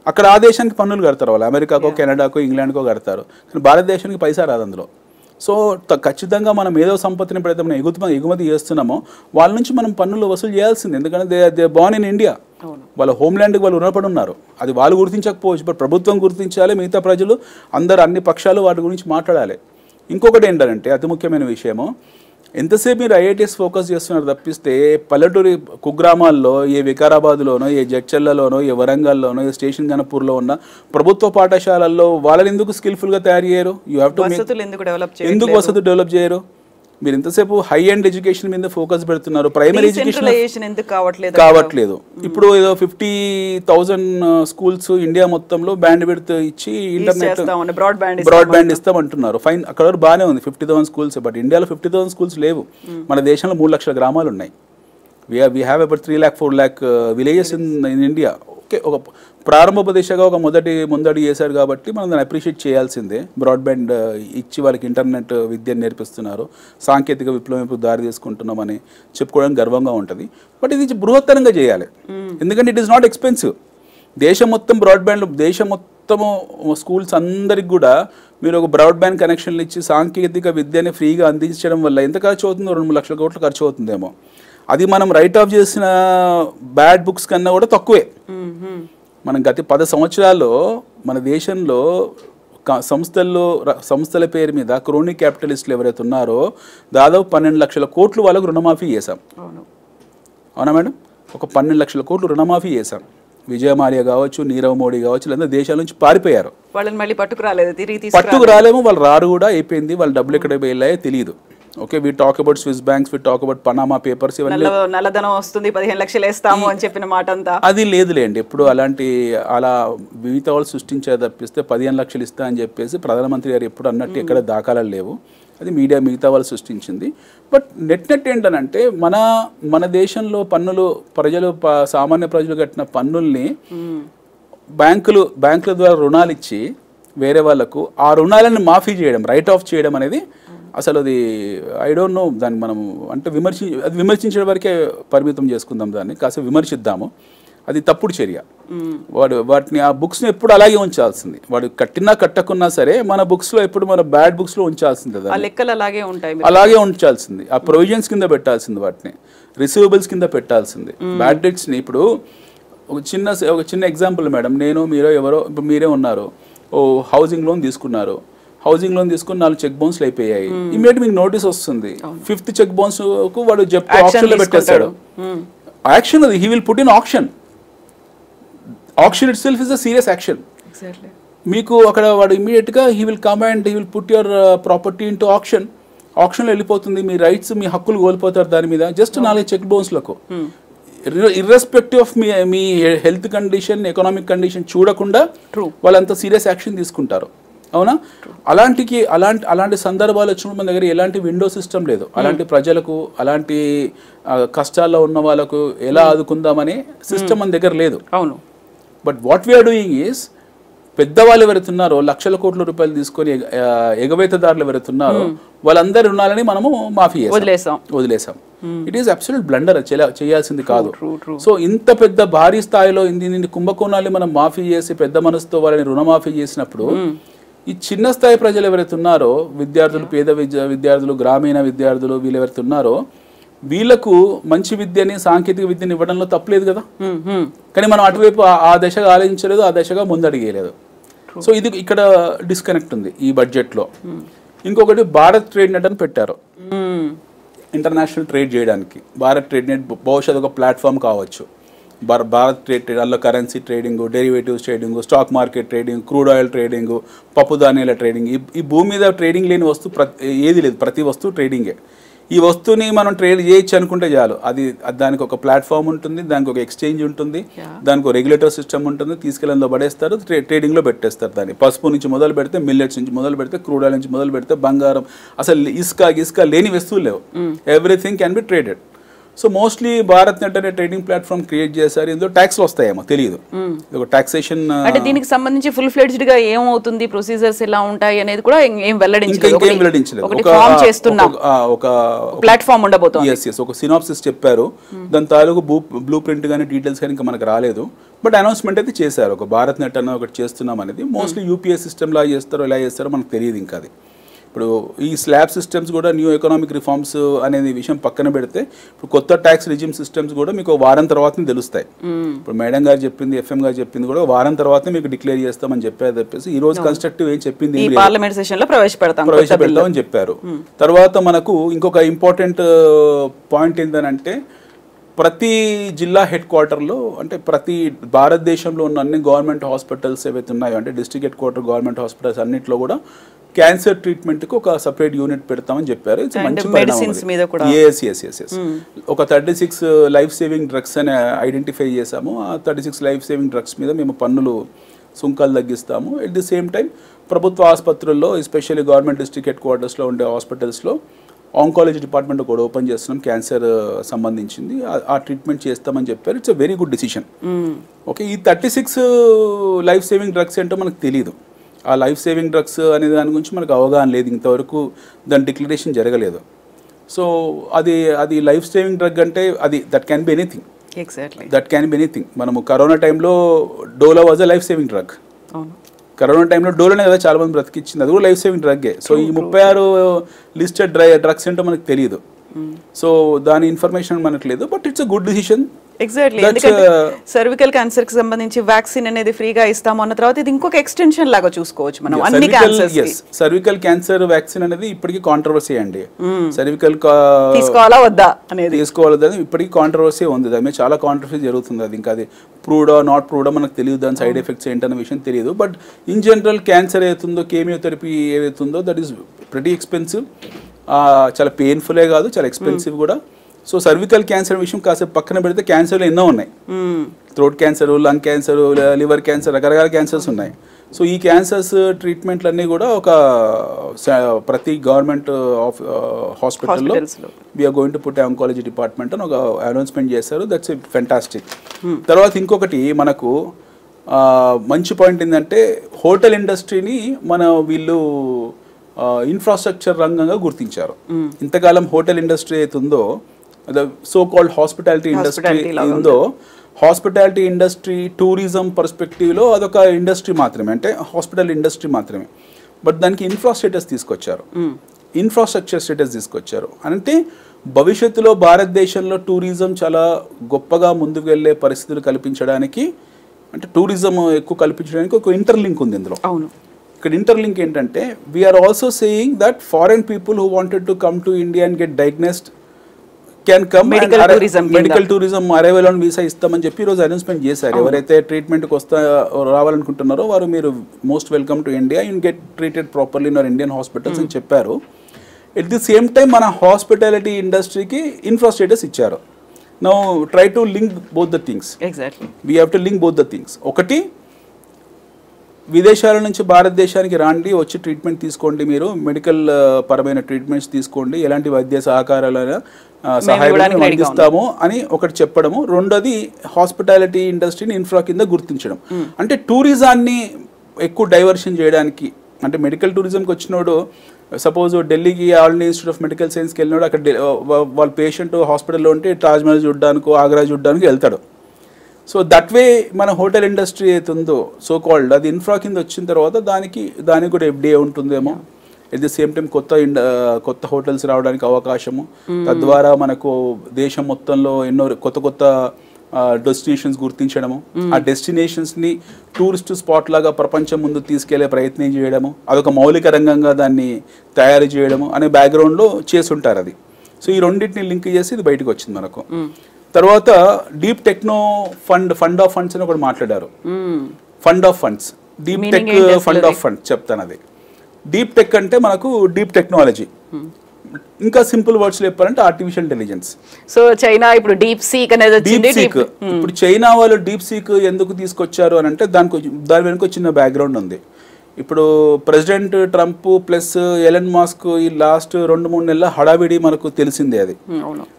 అక్కడ ఆ దేశానికి పన్నులు కడతారు వాళ్ళు, అమెరికాకో కెనడాకో ఇంగ్లాండ్కో కడతారు, కానీ భారతదేశానికి పైసా రాదు అందులో. సో ఖచ్చితంగా మనం మేధో సంపత్తిని ఎప్పుడైతే మనం ఎగుమతి చేస్తున్నామో వాళ్ళ నుంచి మనం పన్నులు వసూలు చేయాల్సింది. ఎందుకంటే దే బార్న్ ఇన్ ఇండియా, వాళ్ళ హోమ్ల్యాండ్కి వాళ్ళు రుణపడి ఉన్నారు. అది వాళ్ళు గుర్తించకపోవచ్చు, బట్ ప్రభుత్వం గుర్తించాలి, మిగతా ప్రజలు అందరు అన్ని పక్షాలు వాటి గురించి మాట్లాడాలి. ఇంకొకటి ఏంటంటే అతి ముఖ్యమైన విషయము, ఎంతసేపు మీరు ఐఐటీఎస్ ఫోకస్ చేస్తున్నారు తప్పిస్తే పల్లెటూరి కుగ్రామాల్లో, ఏ వికారాబాద్లోనో, ఏ జడ్చర్లలోనో, ఏ వరంగల్లోనో, ఏ స్టేషన్ గణపూర్లో ఉన్న ప్రభుత్వ పాఠశాలల్లో వాళ్ళని ఎందుకు స్కిల్ఫుల్గా తయారు చేయరు? యూ హ్యావ్ టు ఎందుకు వసతులు డెవలప్ చేయరు? మీరు ఎంతసేపు హై అండ్ ఎడ్యుకేషన్ మీద ఫోకస్ పెడుతున్నారు, ప్రైమరీ ఎడ్యుకేషన్ ఎందుకు కావట్లేదు? ఇప్పుడు ఏదో 50,000 స్కూల్స్ ఇండియా మొత్తంలో బ్యాండ్ విడ్త్ ఇచ్చి ఇంటర్నెట్ బ్రాడ్బ్యాండ్ ఇస్తామంటున్నారు. ఫైన్, అక్కడ బాగానే ఉంది 50,000 స్కూల్స్, బట్ ఇండియాలో 50,000 స్కూల్స్ లేవు. మన దేశంలో 3 లక్షల గ్రామాలు ఉన్నాయి. we have about 3 lakh 4 lakh villages in India. Okay, ఒక ప్రారంభ దిశగా ఒక ముందడి చేశారు కాబట్టి మనం దాన్ని అప్రిషియేట్ చేయాల్సిందే. బ్రాడ్బ్యాండ్ ఇచ్చి వాళ్ళకి ఇంటర్నెట్ విద్యను నేర్పిస్తున్నారు, సాంకేతిక విప్లవం దారి తీసుకుంటున్నామని చెప్పుకోవడానికి గర్వంగా ఉంటుంది. బట్ ఇది బృహత్తరంగా చేయాలి, ఎందుకంటే ఇట్ ఈస్ నాట్ ఎక్స్పెన్సివ్. దేశం మొత్తం బ్రాడ్బ్యాండ్, దేశం మొత్తము స్కూల్స్ అందరికి కూడా మీరు ఒక బ్రాడ్బ్యాండ్ కనెక్షన్లు ఇచ్చి సాంకేతిక విద్యని ఫ్రీగా అందించడం వల్ల ఎంత ఖర్చు అవుతుందో 2-3 లక్షల కోట్లు ఖర్చు అవుతుందేమో. అది మనం రైట్ ఆఫ్ చేసిన బ్యాడ్ బుక్స్ కన్నా కూడా తక్కువే. మనం గత 10 సంవత్సరాల్లో మన దేశంలో సంస్థల పేరు మీద క్రోనిక్ క్యాపిటలిస్టులు ఎవరైతే ఉన్నారో దాదాపు 12 లక్షల కోట్లు వాళ్ళకు రుణమాఫీ చేశాం. అవునా మేడం? ఒక 12 లక్షల కోట్లు రుణమాఫీ చేశాం. విజయమాల్యా కావచ్చు, నీరవ్ మోడీ కావచ్చు, లేదా దేశాల నుంచి పారిపోయారు. వాళ్ళని మళ్ళీ పట్టుకు రాలేము, వాళ్ళు రారు కూడా, అయిపోయింది. వాళ్ళ డబ్బులు ఎక్కడ వెళ్ళాయో తెలియదు. Okay, we talk about Swiss banks, we talk about Panama papers, నల్లధనం వస్తుంది 15 లక్షలు వేస్తాము అని చెప్పిన మాట అంతా అది లేదులేండి. ఎప్పుడు అలా మిగతా వాళ్ళు సృష్టించే తప్పిస్తే 15 లక్షలు ఇస్తా అని చెప్పేసి ప్రధానమంత్రి గారు ఎప్పుడు అన్నట్టు ఎక్కడ దాఖలాలు లేవు. అది మీడియా మిగతా వాళ్ళు సృష్టించింది. బట్ నెట్ ఏంటనంటే మన దేశంలో పన్నులు సామాన్య ప్రజలు కట్టిన పన్నుల్ని బ్యాంకుల ద్వారా రుణాలు ఇచ్చి వేరే వాళ్ళకు ఆ రుణాలను మాఫీ చేయడం, రైట్ ఆఫ్ చేయడం అనేది అసలు అది ఐ డోంట్ నో. దాన్ని మనం అంటే విమర్శించే వరకే పరిమితం చేసుకుందాం, దాన్ని కాసేపు విమర్శిద్దాము. అది తప్పుడు చర్య. వాటిని ఆ బుక్స్ని ఎప్పుడు అలాగే ఉంచాల్సింది. వాడు కట్టినా కట్టకున్నా సరే మన బుక్స్లో ఎప్పుడు మన బ్యాడ్ బుక్స్లో ఉంచాల్సింది, అలాగే ఉంచాల్సింది. ఆ ప్రొవిజన్స్ కింద పెట్టాల్సింది, వాటిని రిసీవబుల్స్ కింద పెట్టాల్సింది. బ్యాడ్ డెట్స్ని ఇప్పుడు ఒక చిన్న ఎగ్జాంపుల్ మేడం, మీరో ఎవరో ఇప్పుడు మీరే ఉన్నారు, హౌసింగ్ లోన్ తీసుకున్నారు. హౌసింగ్ లోన్ తీసుకుని 4 చెక్ బౌన్స్లు అయిపోయాయి. ఇమీడియట్ మీకు నోటీస్ వస్తుంది. 5th చెక్ బౌన్స్ కు వాడు జప్తు ఆప్షన్ లో పెట్టేస్తాడు. యాక్షన్ అది, he will put in option. Option it self is a serious action. మీకు అక్కడ వాడు ఇమీడియట్ గా he will come and he will put your property into option. Option లో వెళ్ళిపోతుంది, మీ రైట్స్, మీ హక్కులు కోల్పోతారు దాని మీద. జస్ట్ 4 చెక్ బౌన్స్ లకు irrespective of me health condition, economic condition చూడకుండా వాళ్ళంతా సీరియస్ యాక్షన్ తీసుకుంటారు. అవునా? అలాంటి సందర్భాలు వచ్చినప్పుడు మన దగ్గర ఎలాంటి విండో సిస్టమ్ లేదు. అలాంటి ప్రజలకు, అలాంటి కష్టాల్లో ఉన్న వాళ్ళకు ఎలా ఆదుకుందామనే సిస్టమ్ మన దగ్గర లేదు. అవును. But what we are doing is, పెద్దవాళ్ళు ఎవరైతున్నారో లక్షల కోట్ల రూపాయలు తీసుకొని ఎగవేతదారులు ఎవరైతున్నారో వాళ్ళందరి రుణాలని మనము మాఫీ వదిలేసాం. It is absolute blunder. చేయాల్సింది కాదు. సో ఇంత పెద్ద భారీ స్థాయిలో ఇన్ని కుంభకోణాలని మనం మాఫీ చేసి పెద్ద మనసుతో వాళ్ళని రుణమాఫీ చేసినప్పుడు ఈ చిన్న స్థాయి ప్రజలు ఎవరైతే ఉన్నారో, విద్యార్థులు, పేద విద్యార్థులు, గ్రామీణ విద్యార్థులు, వీళ్ళు ఎవరైతే ఉన్నారో వీళ్ళకు మంచి విద్యని, సాంకేతిక విద్యని ఇవ్వడంలో తప్పలేదు కదా. కానీ మనం అటువైపు ఆ దశగా ఆలోచించలేదు, ఆ దశగా ముందడిగేయలేదు. సో ఇది ఇక్కడ డిస్కనెక్ట్ ఉంది ఈ బడ్జెట్లో. ఇంకొకటి భారత్ ట్రేడ్ నెట్ అని పెట్టారు, ఇంటర్నేషనల్ ట్రేడ్ చేయడానికి. భారత్ ట్రేడ్ నెట్ భవిష్యత్ ఒక ప్లాట్ఫామ్ కావచ్చు. భారత్ ట్రేడ్, అందులో currency trading, derivatives trading, stock market trading, crude oil trading, పప్పు ధాన్యాల ట్రేడింగ్. ఈ భూమి మీద ట్రేడింగ్ లేని వస్తువు ఏది లేదు, ప్రతి వస్తువు ట్రేడింగే. ఈ వస్తువుని మనం ట్రేడ్ చేయొచ్చు అనుకుంటే చాలు, అది దానికి ఒక ప్లాట్ఫామ్ ఉంటుంది, దానికి ఒక ఎక్స్చేంజ్ ఉంటుంది, దానికి ఒక రెగ్యులేటర్ సిస్టమ్ ఉంటుంది, తీసుకెళ్ళి పడేస్తారు, ట్రేడింగ్లో పెట్టేస్తారు. దాన్ని పసుపు నుంచి మొదలు పెడితే, మిల్లెట్స్ నుంచి మొదలు పెడితే, క్రూడ్ ఆయిల్ నుంచి మొదలు పెడితే, బంగారం, అసలు ఇసుక లేని వస్తువులు లేవు. Everything can be traded. So mostly Bharat net అనే ట్రేడింగ్ ప్లాట్ఫామ్ క్రియేట్ చేశారు. ఇందులో ట్యాక్స్లు వస్తాయేమో తెలియదు, టాక్సేషన్ అంటే దీనికి సంబంధించి ఫుల్ ఫ్లెడ్జ్డ్ గా ఏమవుతుంది, ప్రొసీజర్స్ ఎలా ఉంటాయి అనేది కూడా ఏం వెల్లడించలేదు. ఒక ప్లాట్ఫామ్ ఉండబోతోంది. ఒక సినాప్సిస్ చెప్పారు, దాని తాలూకు బ్లూ ప్రింట్ కానీ డీటెయిల్స్ కానీ ఇంకా మనకు రాలేదు. బట్ అనౌన్స్మెంట్ అయితే చేశారు, ఒక భారత్ నెట్ అన్న ఒకటి చేస్తున్నాం అనేది. మోస్ట్లీ యూపీఏ సిస్టమ్ లా చేస్తారో ఎలా చేస్తారో మనకు తెలియదు ఇంకా. అది ఇప్పుడు ఈ స్లాబ్ సిస్టమ్స్ కూడా న్యూ ఎకనామిక్ రిఫార్మ్స్ అనేది విషయం పక్కన పెడితే, ఇప్పుడు కొత్త ట్యాక్స్ రిజిమ్ సిస్టమ్స్ కూడా మీకు వారం తర్వాత తెలుస్తాయి. ఇప్పుడు మేడం గారు చెప్పింది, ఎఫ్ఎం గారు చెప్పింది కూడా వారం తర్వాత మీకు డిక్లేర్ చేస్తామని చెప్పేసి ఈ రోజు కన్స్ట్రక్టివ్ ఏం చెప్పింది, పార్లమెంట్ సెషన్ లో ప్రవేశపెడతామని చెప్పారు. తర్వాత మనకు ఇంకొక ఇంపార్టెంట్ పాయింట్ ఏంటంటే, ప్రతి జిల్లా హెడ్ క్వార్టర్లో, అంటే ప్రతి భారతదేశంలో ఉన్న అన్ని గవర్నమెంట్ హాస్పిటల్స్ ఏవైతే ఉన్నాయో, అంటే district head quarter government hospitals అన్నింటిలో కూడా క్యాన్సర్ ట్రీట్మెంట్కి ఒక సపరేట్ యూనిట్ పెడతామని చెప్పారు. ఒక 36 లైఫ్ సేవింగ్ డ్రగ్స్ అని ఐడెంటిఫై చేసాము. ఆ 36 లైఫ్ సేవింగ్ డ్రగ్స్ మీద మేము పన్నులు సుంకాలు తగ్గిస్తాము. ఎట్ ది సేమ్ టైం ప్రభుత్వ ఆసుపత్రుల్లో, ఎస్పెషల్లీ గవర్నమెంట్ డిస్ట్రిక్ట్ హెడ్ క్వార్టర్స్లో ఉండే హాస్పిటల్స్లో ఆంకాలజీ డిపార్ట్మెంట్ కూడా ఓపెన్ చేస్తున్నాం, క్యాన్సర్ సంబంధించింది. ఆ ట్రీట్మెంట్ చేస్తామని చెప్పారు. It's a very good decision. Okay, ఈ 36 లైఫ్ సేవింగ్ డ్రగ్స్ ఏంటో మనకు తెలియదు. ఆ లైఫ్ సేవింగ్ డ్రగ్స్ అనే దాని గురించి మనకు అవగాహన లేదు, ఇంతవరకు దాని డిక్లరేషన్ జరగలేదు. సో అది లైఫ్ సేవింగ్ డ్రగ్ అంటే అది that can be anything. That can be anything. మనము కరోనా టైంలో Dolo was a life saving drug. Corona టైంలో డోలోనే కదా చాలా మంది బ్రతికిచ్చింది, అది కూడా లైఫ్ సేవింగ్ డ్రగ్గే. సో ఈ 36 లిస్టెడ్ డ్రగ్స్ ఏంటో మనకు తెలియదు. సో దాని ఇన్ఫర్మేషన్ మనకు లేదు. But it's a good decision. Exactly, ఎందుకంటే సర్వికల్ క్యాన్సర్ కి సంబంధించి వ్యాక్సిన్ అనేది ఫ్రీగా ఇస్తాము అన్న తర్వాత ఇది ఇంకొక ఎక్స్టెన్షన్ లాగా చూసుకోవచ్చు మనం అన్ని క్యాన్సర్స్ కి. సర్వికల్ క్యాన్సర్ వ్యాక్సిన్ అనేది ఇప్పటికీ కాంట్రవర్సీ అండి. సర్వికల్ తీసుకోవాలా వద్దా అనేది ఇప్పటికీ కాంట్రవర్సీ ఉంది. దాని మీద చాలా కాంట్రవర్సీ జరుగుతుంది. అది ఇంకా అది ప్రూవ్డా నాట్ ప్రూవ్డా మనకు తెలియదు, దాని సైడ్ ఎఫెక్ట్స్ ఏంటన్న విషయం తెలియదు. బట్ ఇన్ జనరల్ క్యాన్సర్ ఏదైతుందో, కేమియోథెరపీ ఏదైతుందో, దట్ ఈస్ ప్రెటీ ఎక్స్పెన్సివ్. చాలా పెయిన్ఫుల్లే కాదు, చాలా ఎక్స్పెన్సివ్ కూడా. సో సర్వికల్ క్యాన్సర్ విషయం కాసేపు పక్కన పెడితే క్యాన్సర్లు ఎన్నో ఉన్నాయి. Throat cancer, lung cancer, liver cancer, రకరకాల క్యాన్సర్స్ ఉన్నాయి. సో ఈ క్యాన్సర్స్ ట్రీట్మెంట్లన్నీ కూడా ఒక ప్రతి గవర్నమెంట్ హాస్పిటల్లో we are going to put oncology department అని ఒక అనౌన్స్మెంట్ చేశారు. That's fantastic. తర్వాత ఇంకొకటి మనకు మంచి పాయింట్ ఏంటంటే, హోటల్ ఇండస్ట్రీని వీళ్ళు ఇన్ఫ్రాస్ట్రక్చర్ రంగంగా గుర్తించారు. ఇంతకాలం హోటల్ ఇండస్ట్రీ అయితే ఉందో, సో కాల్డ్ హాస్పిటాలిటీ ఇండస్ట్రీ ఉందో, హాస్పిటాలిటీ ఇండస్ట్రీ టూరిజం పర్స్పెక్టివ్లో అదొక ఇండస్ట్రీ మాత్రమే, అంటే హాస్పిటల్ ఇండస్ట్రీ మాత్రమే. బట్ దానికి ఇన్ఫ్రాస్ట్రక్చర్ స్టేటస్ తీసుకొచ్చారు. అంటే భవిష్యత్తులో భారతదేశంలో టూరిజం చాలా గొప్పగా ముందుకు వెళ్ళే పరిస్థితులు కల్పించడానికి, అంటే టూరిజం ఎక్కువ కల్పించడానికి ఒక ఇంటర్లింక్ ఉంది ఇందులో. అవును, ఇక్కడ ఇంటర్లింక్ ఏంటంటే, we are also saying that foreign people who wanted to come to India and get diagnosed can come. Medical tourism arrival on visa ఇస్తామని చెప్పి ఈరోజు అనౌన్స్మెంట్ చేశారు. ఎవరైతే ట్రీట్మెంట్కి రావాలనుకుంటున్నారో వారు మీరు most welcome to India, you get treated properly in our Indian hospitals అని చెప్పారు. ఎట్ ది సేమ్ టైం మన హాస్పిటాలిటీ ఇండస్ట్రీకి ఇన్ఫ్రాస్ట్రక్చర్స్ ఇచ్చారు. Now try to link both the things. We have to link both the things. ఒకటి, విదేశాల నుంచి భారతదేశానికి రాండి, వచ్చి ట్రీట్మెంట్ తీసుకోండి, మీరు మెడికల్ పరమైన ట్రీట్మెంట్స్ తీసుకోండి, ఎలాంటి వైద్య సహకారాలైనా సహాయం అందిస్తాము అని ఒకటి చెప్పడము. రెండోది, హాస్పిటాలిటీ ఇండస్ట్రీని ఇన్ఫ్రా కింద గుర్తించడం. అంటే టూరిజాన్ని ఎక్కువ డైవర్షన్ చేయడానికి, అంటే మెడికల్ టూరిజంకి వచ్చినోడు సపోజ్ ఢిల్లీకి all India institute of medical సైన్స్కి వెళ్ళినాడు, అక్కడ వాళ్ళ పేషెంట్ హాస్పిటల్లో ఉంటే తాజ్మహల్ చూడడానికి, ఆగ్రా చూడడానికి వెళ్తాడు. సో దట్ వే మన హోటల్ ఇండస్ట్రీ అయితే ఉందో సో కాల్డ్, అది ఇన్ఫ్రా కింద వచ్చిన తర్వాత దానికి కూడా ఎఫ్డిఏ ఉంటుందేమో. ఎట్ ది సేమ్ టైం కొత్త హోటల్స్ రావడానికి అవకాశము, తద్వారా మనకు దేశం మొత్తంలో ఎన్నో కొత్త డెస్టినేషన్స్ గుర్తించడము, ఆ డెస్టినేషన్స్ని టూరిస్ట్ స్పాట్ లాగా ప్రపంచం ముందు తీసుకెళ్లే ప్రయత్నం చేయడము, అదొక మౌలిక రంగంగా దాన్ని తయారు చేయడము అనే బ్యాక్గ్రౌండ్లో చేసుంటారు అది. సో ఈ రెండింటిని లింక్ చేసి ఇది బయటకు వచ్చింది మనకు. తర్వాత deep techno fund of funds అని ఒకటి మాట్లాడారు. Fund of funds, deep tech fund of funds చెప్తాను. అది డీప్ టెక్ అంటే మనకు డీప్ టెక్నాలజీ. ఇంకా సింపుల్ వర్డ్స్ చెప్పాలంటే ఆర్టిఫిషియల్ ఇంటెలిజెన్స్. సో చైనా ఇప్పుడు డీప్ సీక్ అనేది వచ్చింది. ఇప్పుడు చైనా వాళ్ళు డీప్ సీక్ ఎందుకు తీసుకొచ్చారు అని అంటే దాని వెనుక చిన్న బ్యాక్గ్రౌండ్ ఉంది. ఇప్పుడు president Trump plus Elon Musk ఈ లాస్ట్ 2-3 నెలల హడావిడి మనకు తెలిసిందే. అది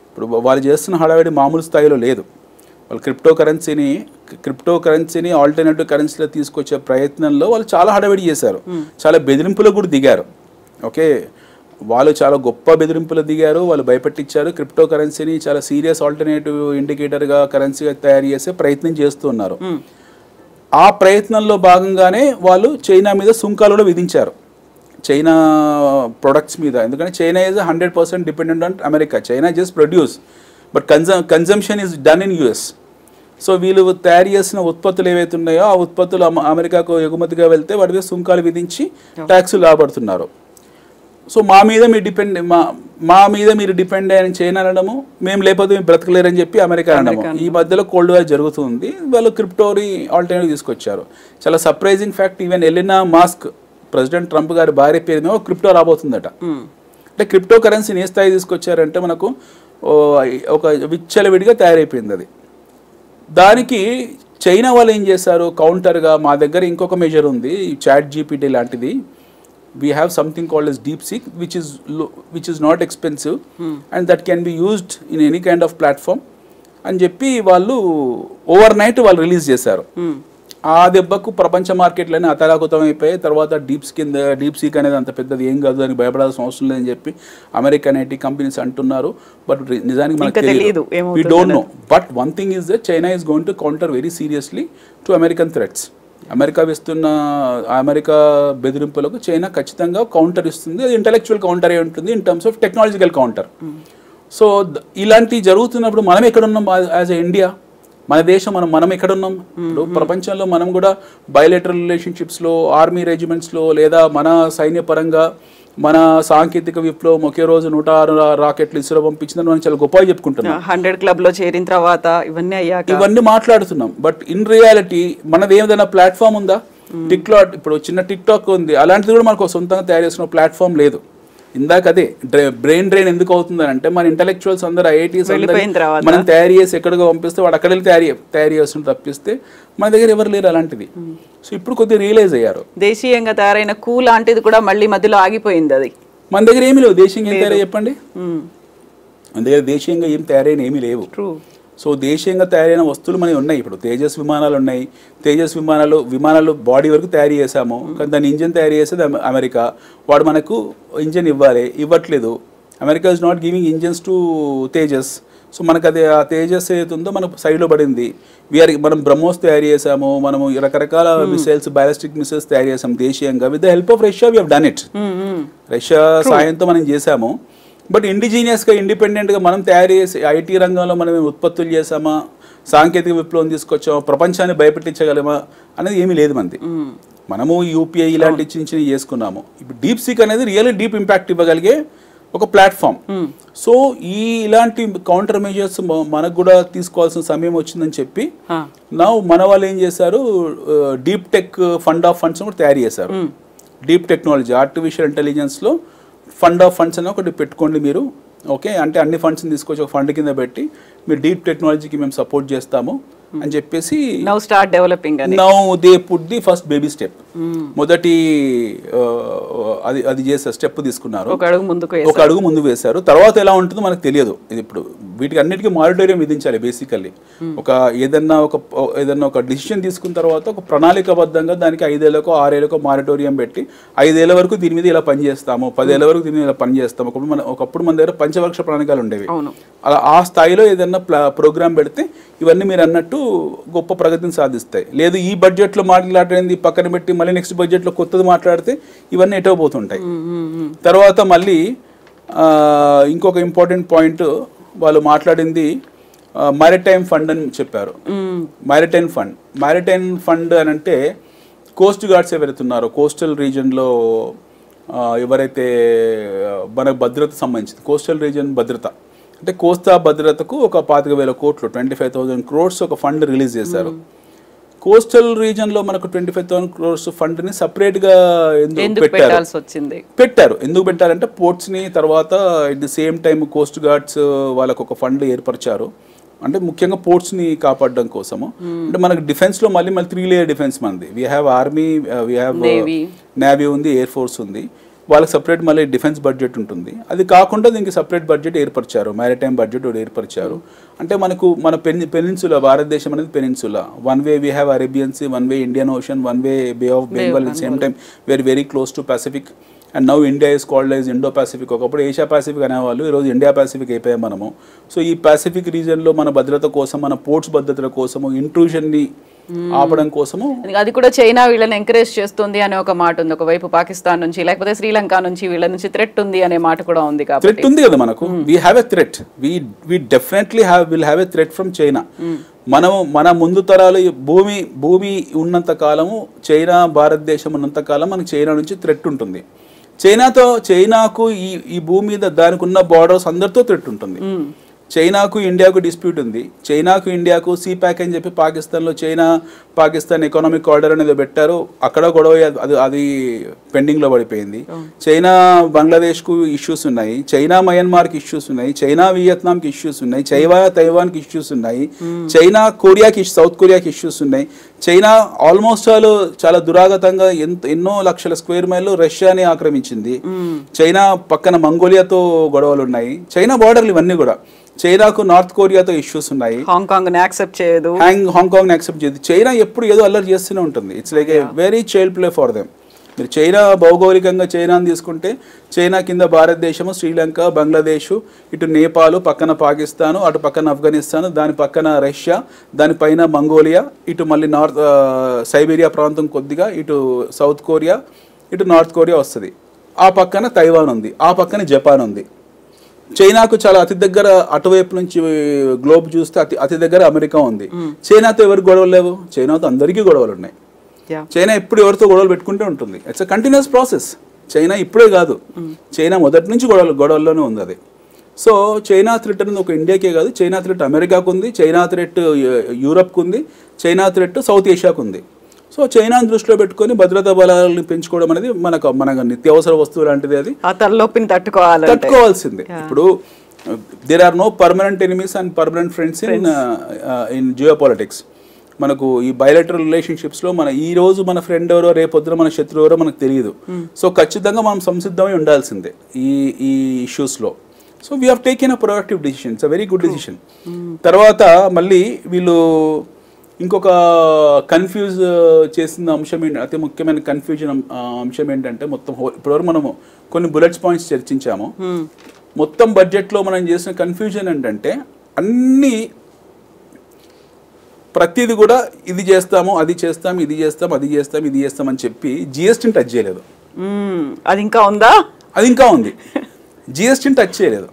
ఇప్పుడు వాళ్ళు చేస్తున్న హడావిడి మామూలు స్థాయిలో లేదు. వాళ్ళు క్రిప్టో కరెన్సీని ఆల్టర్నేటివ్ కరెన్సీలో తీసుకొచ్చే ప్రయత్నంలో వాళ్ళు చాలా హడావిడి చేశారు, చాలా బెదిరింపులకు కూడా దిగారు. ఓకే, వాళ్ళు చాలా గొప్ప బెదిరింపులు దిగారు, వాళ్ళు భయపెట్టించారు. క్రిప్టో కరెన్సీని చాలా సీరియస్ ఆల్టర్నేటివ్ ఇండికేటర్గా కరెన్సీగా తయారు చేసే ప్రయత్నం చేస్తున్నారు. ఆ ప్రయత్నంలో భాగంగానే వాళ్ళు చైనా మీద సుంకాలు కూడా విధించారు, చైనా ప్రొడక్ట్స్ మీద. ఎందుకంటే China is 100% dependent on America. China just produce but consumption is done in US. So వీళ్ళు తయారు చేసిన ఉత్పత్తులు ఏవైతే ఉన్నాయో ఆ ఉత్పత్తులు అమెరికాకు ఎగుమతిగా వెళ్తే వాటి మీద సుంకాలు విధించి ట్యాక్సులు లాభపడుతున్నారు. సో మా మీద మీరు డిపెండ్ అయిన చైనా అనడము, మేము లేకపోతే మీరు బ్రతకలేరని చెప్పి అమెరికా అనడము. ఈ మధ్యలో కోల్డ్ వార్ జరుగుతుంది. వాళ్ళు క్రిప్టోని ఆల్టర్నేటివ్ తీసుకొచ్చారు. చాలా surprising fact, even Elina mask president Trump గారి భార్య పేరు మీద క్రిప్టో రాబోతుందట. అంటే క్రిప్టో కరెన్సీని ఏ స్థాయి తీసుకొచ్చారంటే మనకు ఒక విచ్చలవిడిగా తయారైపోయింది అది. దానికి చైనా వాళ్ళు ఏం చేశారు కౌంటర్గా, మా దగ్గర ఇంకొక మెజర్ ఉంది చాట్ జీపీటీ లాంటిది, we have something called as DeepSeek which is not expensive and that can be used in any kind of platform అని చెప్పి వాళ్ళు ఓవర్ నైట్ వాళ్ళు రిలీజ్ చేశారు. ఆ దెబ్బకు ప్రపంచ మార్కెట్లన్నీ అతలాకుతం అయిపోయాయి. తర్వాత డీప్ సీక్ అనేది అంత పెద్దది ఏం కాదు, దానికి భయపడాల్సిన అవసరం లేదని చెప్పి అమెరికన్ ఐటీ కంపెనీస్ అంటున్నారు. బట్ నిజానికి మనకు తెలియదు, we don't know. But one thing is that China is going to counter very seriously to American threats. America బెదిరింపులకు చైనా ఖచ్చితంగా కౌంటర్ ఇస్తుంది. అది ఇంటెలెక్చువల్ కౌంటర్ అయి ఉంటుంది in terms of technological counter. So ఇలాంటివి జరుగుతున్నప్పుడు మనం ఎక్కడున్నాం యాజ్ ఎ ఇండియా, మన దేశం మనం ఎక్కడున్నాం? ఇప్పుడు ప్రపంచంలో మనం కూడా బయోలేటరల్ రిలేషన్షిప్స్లో, ఆర్మీ రెజిమెంట్స్లో, లేదా మన సైన్యపరంగా మన సాంకేతిక విప్లవం ఒకే రోజు 106 రాకెట్లు ఇస్రో పంపించిందని మనం చాలా గొప్పగా చెప్పుకుంటున్నాం. 100 క్లబ్లో చేరిన తర్వాత ఇవన్నీ మాట్లాడుతున్నాం. బట్ ఇన్ రియాలిటీ మనది ఏదైనా ప్లాట్ఫామ్ ఉందా? ఇప్పుడు చిన్న టిక్ టాక్ ఉంది, అలాంటిది కూడా మనకు సొంతంగా తయారు చేసిన ప్లాట్ఫామ్ లేదు. ఇందాక అదే బ్రెయిన్ డ్రైన్ ఎందుకు అవుతుంది అంటే మన ఇంటెలెక్చువల్స్ అందరూ ఐఐటీస్ మనం తయారు చేసి ఎక్కడికి పంపిస్తే వాడు అక్కడ తయారు చేస్తుంది తప్పిస్తే మన దగ్గర ఎవరు లేరు అలాంటిది. సో ఇప్పుడు కొద్దిగా రియలైజ్ అయ్యారు. దేశీయంగా తయారైన కూ లాంటిది కూడా మళ్ళీ మధ్యలో ఆగిపోయింది. అది మన దగ్గర ఏమీ లేవు. దేశీయంగా ఏం తయారై చెప్పండి, మన దగ్గర దేశీయంగా ఏం తయారైన ఏమీ లేవు. సో దేశీయంగా తయారైన వస్తువులు మనకి ఉన్నాయి. ఇప్పుడు తేజస్ విమానాలు ఉన్నాయి. తేజస్ విమానాలు బాడీ వరకు తయారు చేసాము, కానీ దాని ఇంజిన్ తయారు చేసేది అమెరికా. వాడు మనకు ఇంజిన్ ఇవ్వట్లేదు. America is not giving engines to Tejas. So మనకు అది ఆ తేజస్ ఏదైతుందో మనకు సైడ్లో పడింది. మనం బ్రహ్మోస్ తయారు చేసాము, మనము రకరకాల మిసైల్స్, బ్యాలిస్టిక్ మిసైల్స్ తయారు చేసాము దేశీయంగా. With the help of Russia we have done it. Russia సాయంతో మనం చేసాము. బట్ ఇండిజీనియస్గా ఇండిపెండెంట్గా మనం తయారు చేసి ఐటీ రంగంలో మనం ఉత్పత్తులు చేసామా, సాంకేతిక విప్లవం తీసుకొచ్చామా, ప్రపంచాన్ని భయపెట్టించగలమా అనేది ఏమీ లేదు మనది. మనము యూపీఐ ఇలాంటి చిన్న చేసుకున్నాము. ఇప్పుడు డీప్ సీక్ అనేది రియల్లీ డీప్ ఇంపాక్ట్ ఇవ్వగలిగే ఒక ప్లాట్ఫామ్. సో ఇలాంటి కౌంటర్ మెజర్స్ మనకు కూడా తీసుకోవాల్సిన సమయం వచ్చిందని చెప్పి మన వాళ్ళు ఏం చేశారు, deep tech fund of funds కూడా తయారు చేశారు. డీప్ టెక్నాలజీ, ఆర్టిఫిషియల్ ఇంటెలిజెన్స్లో ఫండ్ ఆఫ్ ఫండ్స్ అని ఒకటి పెట్టుకోండి మీరు. ఓకే, అంటే అన్ని ఫండ్స్ని తీసుకొచ్చి ఒక ఫండ్ కింద పెట్టి మీరు డీప్ టెక్నాలజీకి మేము సపోర్ట్ చేస్తాము అని చెప్పేసి now start developing. Now they put the first baby step. మొదటి అది చేసే స్టెప్ తీసుకున్నారు, ఒక అడుగు ముందుకు వేశారు. తర్వాత ఎలా ఉంటుందో మనకు తెలియదు. ఇది ఇప్పుడు వీటికి అన్నిటికీ మారిటోరియం విధించాలి బేసికల్లీ. ఏదన్నా ఒక డిసిషన్ తీసుకున్న తర్వాత ఒక ప్రణాళికబద్ధంగా దానికి 5 ఏళ్లకో 6 ఏళ్లకో మారిటోరియం పెట్టి 5 ఏళ్ల వరకు దీని మీద ఇలా పనిచేస్తాము, 10 ఏళ్ల వరకు దీని మీద ఇలా పనిచేస్తాము. ఒకప్పుడు మన దగ్గర పంచవర్ష ప్రణాళికలు ఉండేవి. అలా ఆ స్థాయిలో ఏదన్నా ప్రోగ్రామ్ పెడితే ఇవన్నీ మీరు అన్నట్టు గొప్ప ప్రగతిని సాధిస్తాయి. లేదు ఈ బడ్జెట్లో మాట్లాడేది పక్కన పెట్టి మళ్ళీ నెక్స్ట్ బడ్జెట్లో కొత్తది మాట్లాడితే ఇవన్నీ ఎటో పోతుంటాయి. తర్వాత మళ్ళీ ఇంకొక ఇంపార్టెంట్ పాయింట్ వాళ్ళు మాట్లాడింది మారిటైమ్ ఫండ్ అని చెప్పారు. మారిటైమ్ ఫండ్ అని అంటే కోస్ట్ గార్డ్స్ ఎవరైతే ఉన్నారో కోస్టల్ రీజన్లో ఎవరైతే మనకు భద్రత సంబంధించింది, కోస్టల్ రీజన్ భద్రత అంటే కోస్తా భద్రతకు ఒక 25,000 కోట్లు 25,000 crores ఒక ఫండ్ రిలీజ్ చేశారు. కోస్టల్ రీజన్ లో మనకు 25,000 crores ఫండ్ ని సపరేట్ గా ఎందుకు పెట్టాల్సి వచ్చింది? పెట్టారు. ఎందుకు పెట్టారంటే పోర్ట్స్ ని తర్వాత at the same time Coast guards వాళ్ళకు ఒక ఫండ్ ఏర్పరిచారు. అంటే ముఖ్యంగా పోర్ట్స్ ని కాపాడడం కోసము. అంటే మనకు డిఫెన్స్ లో మళ్ళీ 3 లేయర్ డిఫెన్స్ మనది. We have army, we have navy ఉంది, ఎయిర్ ఫోర్స్ ఉంది. వాళ్ళకి సపరేట్ మళ్ళీ డిఫెన్స్ బడ్జెట్ ఉంటుంది. అది కాకుండా దీనికి సపరేట్ బడ్జెట్ ఏర్పరిచారు, మ్యారిటైమ్ బడ్జెట్ ఏర్పరిచారు. అంటే మనకు మన పెనిన్సులా, భారతదేశం అనేది peninsula. One way we have Arabian sea, one way Indian ocean, one way bay of Bengal. At same time we are very close to Pacific. And now India is called as Indo Pacific. ఒకప్పుడు Asia Pacific అనేవాళ్ళు, ఈరోజు India Pacific అయిపోయాం మనము. So ఈ Pacific రీజన్లో మన భద్రత కోసం, మన పోర్ట్స్ భద్రత కోసము, ఇంట్రూషన్ని ఆపడం కోసము, అది కూడా చైనా వీళ్ళని ఎంకరేజ్ చేస్తుంది అనే ఒక మాట ఉంది. ఒకవైపు పాకిస్తాన్ నుంచి లేకపోతే శ్రీలంక నుంచి వీళ్ళ నుంచి థ్రెట్ ఉంది అనే మాట కూడా ఉంది. కాబట్టి థ్రెట్ ఉంది కదా మనకు. We have a threat, we definitely will have a threat from China. మన ముందు తరాలు భూమి ఉన్నంత కాలము, చైనా భారతదేశం ఉన్నంత కాలం మనకు చైనా నుంచి థ్రెట్ ఉంటుంది. చైనాకు ఈ భూమి మీద దానికి ఉన్న బార్డర్స్ అందరితో థ్రెట్ ఉంటుంది. చైనాకు ఇండియాకు డిస్ప్యూట్ ఉంది. చైనాకు ఇండియాకు సీపాక్ అని చెప్పి పాకిస్తాన్లో పాకిస్తాన్ ఎకనామిక్ ఆర్డర్ అనేది పెట్టారు. అక్కడ గొడవ, అది పెండింగ్లో పడిపోయింది. చైనా బంగ్లాదేశ్కు ఇష్యూస్ ఉన్నాయి, చైనా మయన్మార్కి ఇష్యూస్ ఉన్నాయి, చైనా వియత్నాంకి ఇష్యూస్ ఉన్నాయి, చైనా తైవాన్కి ఇష్యూస్ ఉన్నాయి, చైనా సౌత్ కొరియాకి ఇష్యూస్ ఉన్నాయి. చైనా ఆల్మోస్ట్ చాలా దురాగతంగా ఎన్నో లక్షల స్క్వేర్ మైళ్ళు రష్యాని ఆక్రమించింది. చైనా పక్కన మంగోలియాతో గొడవలు ఉన్నాయి. చైనా బార్డర్లు ఇవన్నీ కూడా. చైనాకు నార్త్ కొరియాతో ఇష్యూస్ ఉన్నాయి. హాంకాంగ్ ని యాక్సెప్ట్ చేయదు. చైనా ఎప్పుడు ఏదో అల్లరి చేస్తూనే ఉంటుంది. It's like a very child play for them. మీరు చైనా భౌగోళికంగా చైనాని తీసుకుంటే, చైనా కింద భారతదేశము, శ్రీలంక, బంగ్లాదేశ్, ఇటు నేపాల్, పక్కన పాకిస్తాను, అటు పక్కన ఆఫ్ఘనిస్తాన్, దాని పక్కన రష్యా, దానిపైన మంగోలియా, ఇటు మళ్ళీ సైబీరియా ప్రాంతం కొద్దిగా, ఇటు సౌత్ కొరియా, ఇటు నార్త్ కొరియా వస్తుంది. ఆ పక్కన తైవాన్ ఉంది, ఆ పక్కన జపాన్ ఉంది. చైనాకు చాలా అతి దగ్గర, అటువైపు నుంచి గ్లోబ్ చూస్తే అతి దగ్గర అమెరికా ఉంది. చైనాతో ఎవరికి గొడవలు లేవు? చైనాతో అందరికీ గొడవలు ఉన్నాయి. చైనా ఎప్పుడు ఎవరితో గొడవలు పెట్టుకుంటూ ఉంటుంది. It's a continuous process. China ఇప్పుడే కాదు, చైనా మొదటి నుంచి గొడవల్లోనే ఉంది అది. సో చైనా థ్రెట్ అనేది ఒక ఇండియాకే కాదు, చైనా థ్రెట్ అమెరికాకు ఉంది, చైనా థ్రెట్ యూరప్కు ఉంది, చైనా థ్రెట్ సౌత్ ఏషియాకు ఉంది. సో చైనాను దృష్టిలో పెట్టుకొని భద్రతా బలాలను పెంచుకోవడం అనేది మన నిత్యావసర వస్తువు లాంటిది. అది తలనొప్పిని తట్టుకోవాల్సిందే. ఇప్పుడు there are no permanent enemies and permanent friends in geo politics. మనకు ఈ బయలెటరల్ రిలేషన్షిప్స్లో ఈ రోజు మన ఫ్రెండ్ ఎవరో, రేపొద్దున మన శత్రువు ఎవరో మనకు తెలియదు. సో ఖచ్చితంగా మనం సంసిద్ధమై ఉండాల్సిందే ఈ ఇష్యూస్లో. So we have taken a proactive decision. It's a very good decision. తర్వాత మళ్ళీ వీళ్ళు ఇంకొక కన్ఫ్యూజ్ చేసిన అంశం ఏంటి, అతి ముఖ్యమైన కన్ఫ్యూజన్ అంశం ఏంటంటే, మొత్తం ఇప్పటివరకు మనము కొన్ని బుల్లెట్స్ పాయింట్స్ చర్చించాము. మొత్తం బడ్జెట్లో మనం చేసిన కన్ఫ్యూజన్ ఏంటంటే, ప్రతిది కూడా ఇది చేస్తాము, అది చేస్తాం, ఇది చేస్తాం, అది చేస్తాం, ఇది చేస్తాం అని చెప్పి జిఎస్టీని టచ్ చేయలేదు. అది ఇంకా ఉందా? అది ఇంకా ఉంది. జిఎస్టీని టచ్ చేయలేదు.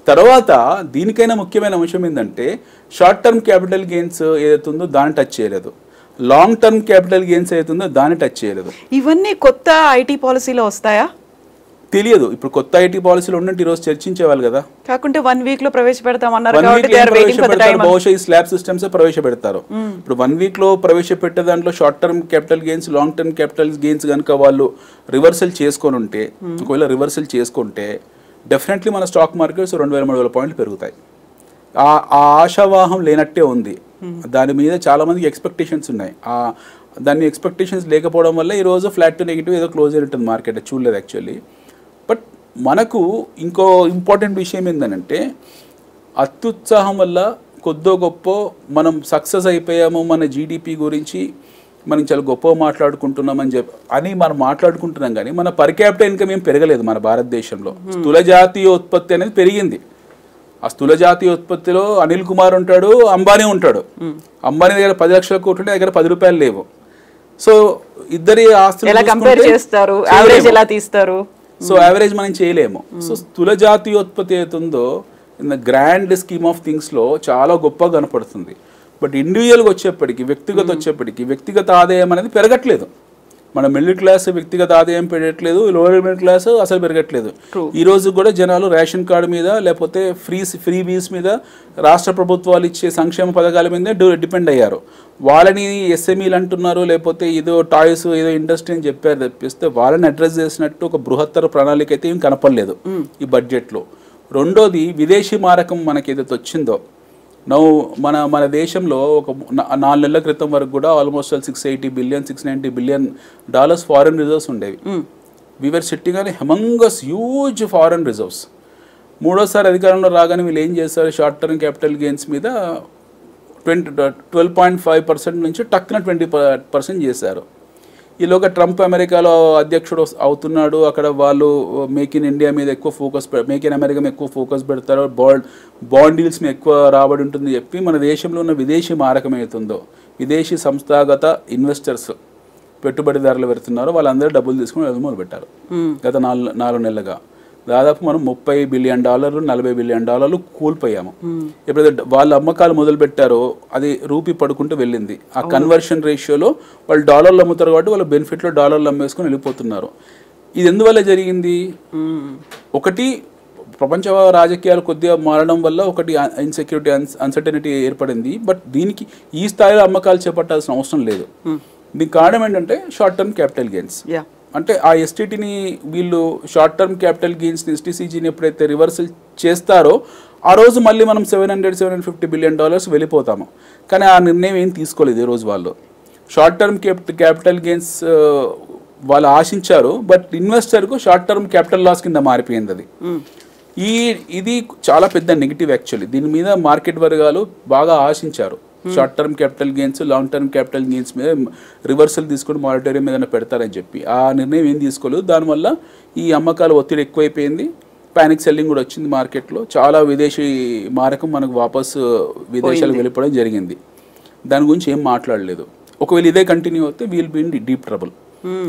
తర్వాత దీనికైనా ముఖ్యమైన అంశం ఏంటంటే, షార్ట్ టర్మ్ క్యాపిటల్ గెయిన్స్ ఏదైతుందో దాన్ని టచ్ చేయలేదు, లాంగ్ టర్మ్ క్యాపిటల్ గెయిన్స్ ఏదైతుందో దాన్ని టచ్ చేయలేదు. ఇవన్నీ కొత్త ఐటీ పాలసీలో వస్తాయా తెలియదు. ఇప్పుడు కొత్త ఐటీ పాలసీలు ఉన్నట్టు ఈరోజు చర్చించేవాళ్ళు కదా. కాకుంటే 1 week లో ప్రవేశపెడతామన్నారు. బహుశా ఈ స్లాబ్ సిస్టమ్స్ ప్రవేశపెడతారు. ఇప్పుడు 1 week లో ప్రవేశపెట్టే దాంట్లో short term capital gains, long term capital gains కనుక వాళ్ళు రివర్సల్ చేసుకొని ఉంటే, ఒకవేళ రివర్సల్ చేసుకుంటే డెఫినెట్లీ మన స్టాక్ మార్కెట్స్ 2,000-3,000 పాయింట్లు పెరుగుతాయి. ఆ ఆశావాహం లేనట్టే ఉంది. దాని మీద చాలా మందికి ఎక్స్పెక్టేషన్స్ ఉన్నాయి. దాని ఎక్స్పెక్టేషన్స్ లేకపోవడం వల్ల ఈరోజు ఫ్లాట్ టు నెగిటివ్ ఏదో క్లోజ్ అయినట్టుంది మార్కెట్. చూడలేదు యాక్చువల్లీ. బట్ మనకు ఇంకో ఇంపార్టెంట్ విషయం ఏంటంటే, అత్యుత్సాహం వల్ల కొద్దో గొప్ప మనం సక్సెస్ అయిపోయాము, మన జీడిపి గురించి మనం చాలా గొప్పగా మాట్లాడుకుంటున్నామని మనం మాట్లాడుకుంటున్నాం. కానీ మన పర్ క్యాపిటల్ ఇన్కమ్ ఏం పెరగలేదు మన భారతదేశంలో. స్థూల జాతీయ ఉత్పత్తి అనేది పెరిగింది. ఆ స్థూల జాతీయ ఉత్పత్తిలో అనిల్ కుమార్ ఉంటాడు, అంబానీ ఉంటాడు. అంబానీ దగ్గర 10 లక్షల కోట్లు, దగ్గర 10 రూపాయలు లేవు. సో ఇద్దరి ఆస్తులు సో యావరేజ్ మనం చేయలేము. సో స్థూల జాతీయోత్పత్తి అవుతుందో in the grand scheme of థింగ్స్లో చాలా గొప్పగా కనపడుతుంది. బట్ ఇండివిజువల్గా వచ్చేప్పటికి, వ్యక్తిగత ఆదాయం అనేది పెరగట్లేదు. మన మిడిల్ క్లాస్ వ్యక్తిగత ఆదాయం పెరగట్లేదు, లోవర్ మిడిల్ క్లాస్ అసలు పెరగట్లేదు. ఈ రోజు కూడా జనాలు రేషన్ కార్డు మీద లేకపోతే ఫ్రీ బీస్ మీద రాష్ట్ర ప్రభుత్వాలు ఇచ్చే సంక్షేమ పథకాల మీద డిపెండ్ అయ్యారు. వాళ్ళని ఎస్ఎంఈలు అంటున్నారు, లేకపోతే ఏదో టాయ్స్ ఏదో ఇండస్ట్రీ అని చెప్పారు తప్పిస్తే వాళ్ళని అడ్రస్ చేసినట్టు ఒక బృహత్తర ప్రణాళిక అయితే ఏం కనపడలేదు ఈ బడ్జెట్లో. రెండోది విదేశీ మారకం మనకి ఏదైతే వచ్చిందో మన దేశంలో ఒక 4 నెలల క్రితం వరకు కూడా almost 680 billion $690 billion foreign reserves ఉండేవి. వీఆర్ సిట్టింగ్ అని హెమంగస్ హ్యూజ్ ఫారెన్ రిజర్వ్స్. మూడోసారి అధికారంలో రాగానే వీళ్ళు ఏం చేశారు, షార్ట్ టర్మ్ క్యాపిటల్ గెయిన్స్ మీద 12.5% నుంచి టక్కున 20% చేశారు. ఈలోగా ట్రంప్ అమెరికాలో అధ్యక్షుడు అవుతున్నాడు, అక్కడ వాళ్ళు మేక్ ఇన్ ఇండియా మీద ఎక్కువ ఫోకస్, మేక్ ఇన్ అమెరికా మీద ఎక్కువ ఫోకస్ పెడతారు, బాండ్ డీల్స్ మీద ఎక్కువ రాబడి ఉంటుంది చెప్పి మన దేశంలో ఉన్న విదేశీ మారకం అవుతుందో, విదేశీ సంస్థాగత ఇన్వెస్టర్స్ పెట్టుబడిదారులు పెడుతున్నారు, వాళ్ళందరూ డబ్బులు తీసుకుని మొదలు పెట్టారు. గత 4 నెలలుగా దాదాపు మనం $30 బిలియన్ $40 బిలియన్ కూలిపోయాము. ఎప్పుడైతే వాళ్ళ అమ్మకాలు మొదలు పెట్టారో అది రూపీ పడుకుంటూ వెళ్ళింది. ఆ కన్వర్షన్ రేషియోలో వాళ్ళు డాలర్లు అమ్ముతారు కాబట్టి వాళ్ళ బెనిఫిట్లో డాలర్లు అమ్మేసుకొని వెళ్ళిపోతున్నారు. ఇది ఎందువల్ల జరిగింది? ఒకటి ప్రపంచ రాజకీయాలు కొద్దిగా మారడం వల్ల ఒకటి ఇన్సెక్యూరిటీ అన్సర్టనిటీ ఏర్పడింది. బట్ దీనికి ఈ స్థాయిలో అమ్మకాలు చేపట్టాల్సిన అవసరం లేదు. దీనికి కారణం ఏంటంటే షార్ట్ టర్మ్ క్యాపిటల్ గెయిన్స్. అంటే ఆ ఎస్టీటీని వీళ్ళు షార్ట్ టర్మ్ క్యాపిటల్ గెయిన్స్ని ఎస్టీసీజీని ఎప్పుడైతే రివర్సల్ చేస్తారో ఆ రోజు మళ్ళీ మనం $750 బిలియన్ వెళ్ళిపోతాము. కానీ ఆ నిర్ణయం ఏం తీసుకోలేదు ఈ రోజు వాళ్ళు. షార్ట్ టర్మ్ క్యాపిటల్ గెయిన్స్ వాళ్ళు ఆశించారు, బట్ ఇన్వెస్టర్కు షార్ట్ టర్మ్ క్యాపిటల్ లాస్ కింద మారిపోయింది అది. ఇది చాలా పెద్ద నెగిటివ్ యాక్చువల్లీ. దీని మీద మార్కెట్ వర్గాలు బాగా ఆశించారు. Short term capital gains, long term capital gains మీద రివర్సల్ తీసుకుని మానిటరీయం మీద పెడతారని చెప్పి ఆ నిర్ణయం ఏం తీసుకోలేదు. దానివల్ల ఈ అమ్మకాలు ఒత్తిడి ఎక్కువైపోయింది, ప్యానిక్ సెల్లింగ్ కూడా వచ్చింది మార్కెట్లో. చాలా విదేశీ మారకం మనకు వాపసు విదేశాలకు వెళ్ళిపోవడం జరిగింది. దాని గురించి ఏం మాట్లాడలేదు. ఒకవేళ ఇదే కంటిన్యూ అవుతే we'll be in deep trouble.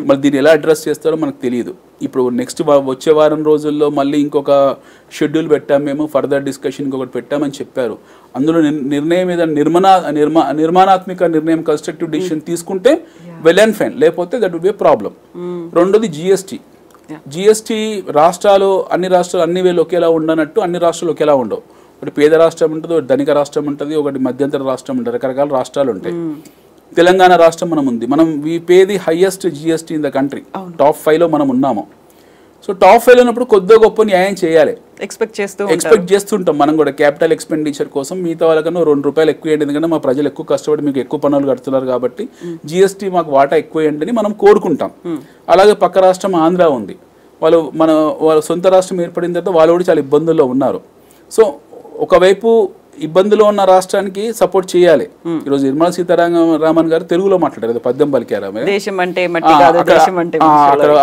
మళ్ళీ దీన్ని ఎలా అడ్రస్ చేస్తారో మనకు తెలియదు. ఇప్పుడు నెక్స్ట్ వచ్చే వారం రోజుల్లో మళ్ళీ ఇంకొక షెడ్యూల్ పెట్టాము, మేము ఫర్దర్ డిస్కషన్ ఇంకొకటి పెట్టామని చెప్పారు. అందులో నిర్ణయం మీద నిర్మాణాత్మక నిర్ణయం, కన్స్ట్రక్టివ్ డిసిషన్ తీసుకుంటే వెల్ అండ్ ఫైన్, లేకపోతే దట్ వుడ్ బి ప్రాబ్లం. రెండోది జిఎస్టీ రాష్ట్రాలు అన్ని వేలు ఒకేలా ఉండనట్టు అన్ని రాష్ట్రాలు ఒకేలా ఉండవు. ఒకటి పేద రాష్ట్రం ఉంటుంది, ఒకటి ధనిక రాష్ట్రం ఉంటుంది, ఒకటి మధ్యంతర రాష్ట్రం ఉంటుంది, రకరకాల రాష్ట్రాలు ఉంటాయి. తెలంగాణ రాష్ట్రం మనం we pay the highest GST in the country. Top 5లో మనం ఉన్నాము. సో టాప్ 5 ఉన్నప్పుడు కొద్దిగా గొప్ప న్యాయం చేయాలి, ఎక్స్పెక్ట్ చేస్తుంటాం మనం కూడా. క్యాపిటల్ ఎక్స్పెండిచర్ కోసం మిగతా వాళ్ళకన్నా ₹2 ఎక్కువ వేయండి, ఎందుకంటే మా ప్రజలు ఎక్కువ కష్టపడి మీకు ఎక్కువ పన్నులు కడుతున్నారు కాబట్టి జిఎస్టీ మాకు వాటా ఎక్కువ వేయండి అని మనం కోరుకుంటాం. అలాగే పక్క రాష్ట్రం ఆంధ్ర ఉంది, వాళ్ళ సొంత రాష్ట్రం ఏర్పడిన తర్వాత వాళ్ళు కూడా చాలా ఇబ్బందుల్లో ఉన్నారు. సో ఒకవైపు ఇబ్బందులో ఉన్న రాష్ట్రానికి సపోర్ట్ చేయాలి. ఈరోజు నిర్మలా సీతారామన్ గారు తెలుగులో మాట్లాడారు, పద్యం పలికారు,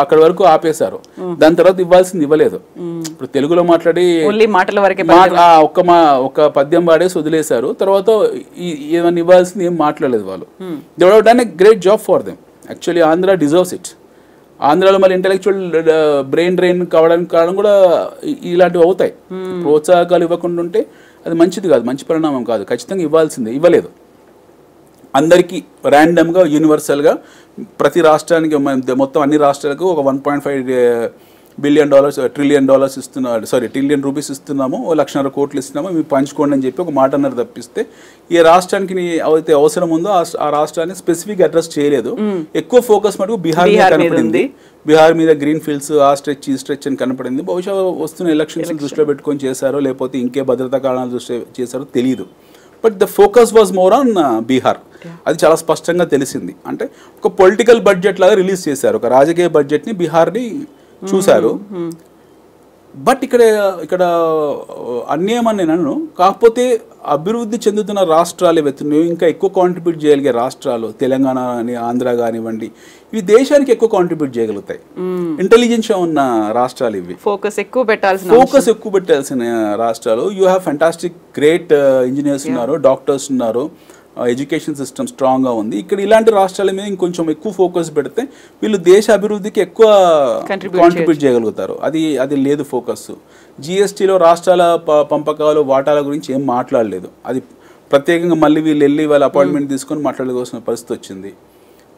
అక్కడ వరకు ఆపేశారు. దాని తర్వాత ఇవ్వాల్సింది ఇవ్వలేదు. ఇప్పుడు తెలుగులో మాట్లాడి ఒక పద్యం పాడేసి వదిలేశారు. తర్వాత ఏమన్నా ఇవ్వాల్సింది ఏం మాట్లాడలేదు వాళ్ళు. They would have done a great job for them. Actually Andhra deserves it. ఆంధ్రాలో మళ్ళీ ఇంటెలెక్చువల్ బ్రెయిన్ డ్రైన్ కావడానికి కారణం కూడా ఇలాంటివి అవుతాయి. ప్రోత్సాహకాలు ఇవ్వకుండా ఉంటే అది మంచిది కాదు, మంచి పరిణామం కాదు. ఖచ్చితంగా ఇవ్వాల్సిందే, ఇవ్వలేదు. అందరికీ ర్యాండమ్గా యూనివర్సల్గా ప్రతి రాష్ట్రానికి మొత్తం అన్ని రాష్ట్రాలకు ఒక $1.5 బిలియన్ ట్రిలియన్ ఇస్తున్నాము, $1,00,000 కోట్లు ఇస్తున్నాము, మీరు పంచుకోండి అని చెప్పి ఒక మాట అన్నారు తప్పిస్తే ఏ రాష్ట్రానికి అయితే అవసరం ఉందో ఆ రాష్ట్రాన్ని స్పెసిఫిక్ అడ్రస్ చేయలేదు. ఎక్కువ ఫోకస్ మటుకు బీహార్ మీద కనపడింది. బీహార్ మీద గ్రీన్ ఫీల్డ్స్ ఆ స్ట్రెచ్ ఈ స్ట్రెచ్ అని కనపడింది. బహుశా వస్తున్న ఎలక్షన్స్ దృష్టిలో పెట్టుకొని చేశారో లేకపోతే ఇంకే భద్రతా కారణాలు దృష్టి చేశారో తెలియదు. But the focus was more on Bihar. అది చాలా స్పష్టంగా తెలిసింది. అంటే ఒక పొలిటికల్ బడ్జెట్ లాగా రిలీజ్ చేశారు, ఒక రాజకీయ బడ్జెట్ని బీహార్ని చూశారు. బట్ ఇక్కడ అన్యాయమని నన్ను, కాకపోతే అభివృద్ధి చెందుతున్న రాష్ట్రాలు వెతున్నారు, ఇంకా ఎక్కువ కాంట్రిబ్యూట్ చేయగలిగే రాష్ట్రాలు తెలంగాణ అని ఆంధ్ర కానివ్వండి, ఇవి దేశానికి ఎక్కువ కాంట్రిబ్యూట్ చేయగలుగుతాయి. ఇంటెలిజెన్స్ ఉన్న రాష్ట్రాలు ఇవి. ఫోకస్ ఎక్కువ పెట్టాల్సిన రాష్ట్రాలు. You have fantastic great engineers ఉన్నారు, డాక్టర్స్ ఉన్నారు, ఎడ్యుకేషన్ సిస్టమ్ స్ట్రాంగ్గా ఉంది. ఇక్కడ ఇలాంటి రాష్ట్రాల మీద ఇంకొంచెం ఎక్కువ ఫోకస్ పెడితే వీళ్ళు దేశ అభివృద్ధికి ఎక్కువ కాంట్రిబ్యూట్ చేయగలుగుతారు. అది లేదు ఫోకస్. జిఎస్టీలో రాష్ట్రాల పంపకాలు వాటాల గురించి ఏం మాట్లాడలేదు. అది ప్రత్యేకంగా మళ్ళీ వీళ్ళు వెళ్ళి వాళ్ళ అపాయింట్మెంట్ తీసుకొని మాట్లాడుకోవాల్సిన పరిస్థితి వచ్చింది.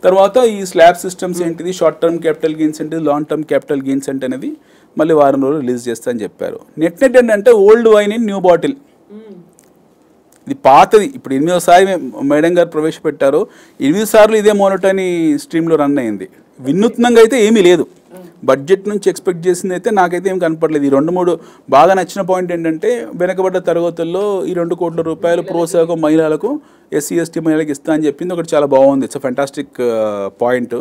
తర్వాత ఈ స్లాబ్ సిస్టమ్స్ ఏంటిది, షార్ట్ టర్మ్ క్యాపిటల్ గెయిన్స్ ఏంటిది, లాంగ్ టర్మ్ క్యాపిటల్ గెయిన్స్ అంటే అనేది మళ్ళీ వారం రోజులు రిలీజ్ చేస్తా అని చెప్పారు. నెట్ ఏంటంటే old wine in new bottle. ఇది పాతది, ఇప్పుడు 8వ సారి మేడం గారు ప్రవేశపెట్టారు. 8 సార్లు ఇదే మోనోటోనీ స్ట్రీమ్లో రన్ అయింది. వినూత్నంగా అయితే ఏమీ లేదు. బడ్జెట్ నుంచి ఎక్స్పెక్ట్ చేసింది అయితే నాకైతే ఏం కనపడలేదు. ఈ 2-3 బాగా నచ్చిన పాయింట్ ఏంటంటే, వెనకబడ్డ తరగతుల్లో ఈ 2 కోట్ల రూపాయలు ప్రోత్సాహకం మహిళలకు, ఎస్సీ ఎస్టీ మహిళలకు ఇస్తా అని చెప్పింది ఒకటి చాలా బాగుంది. It's fantastic point.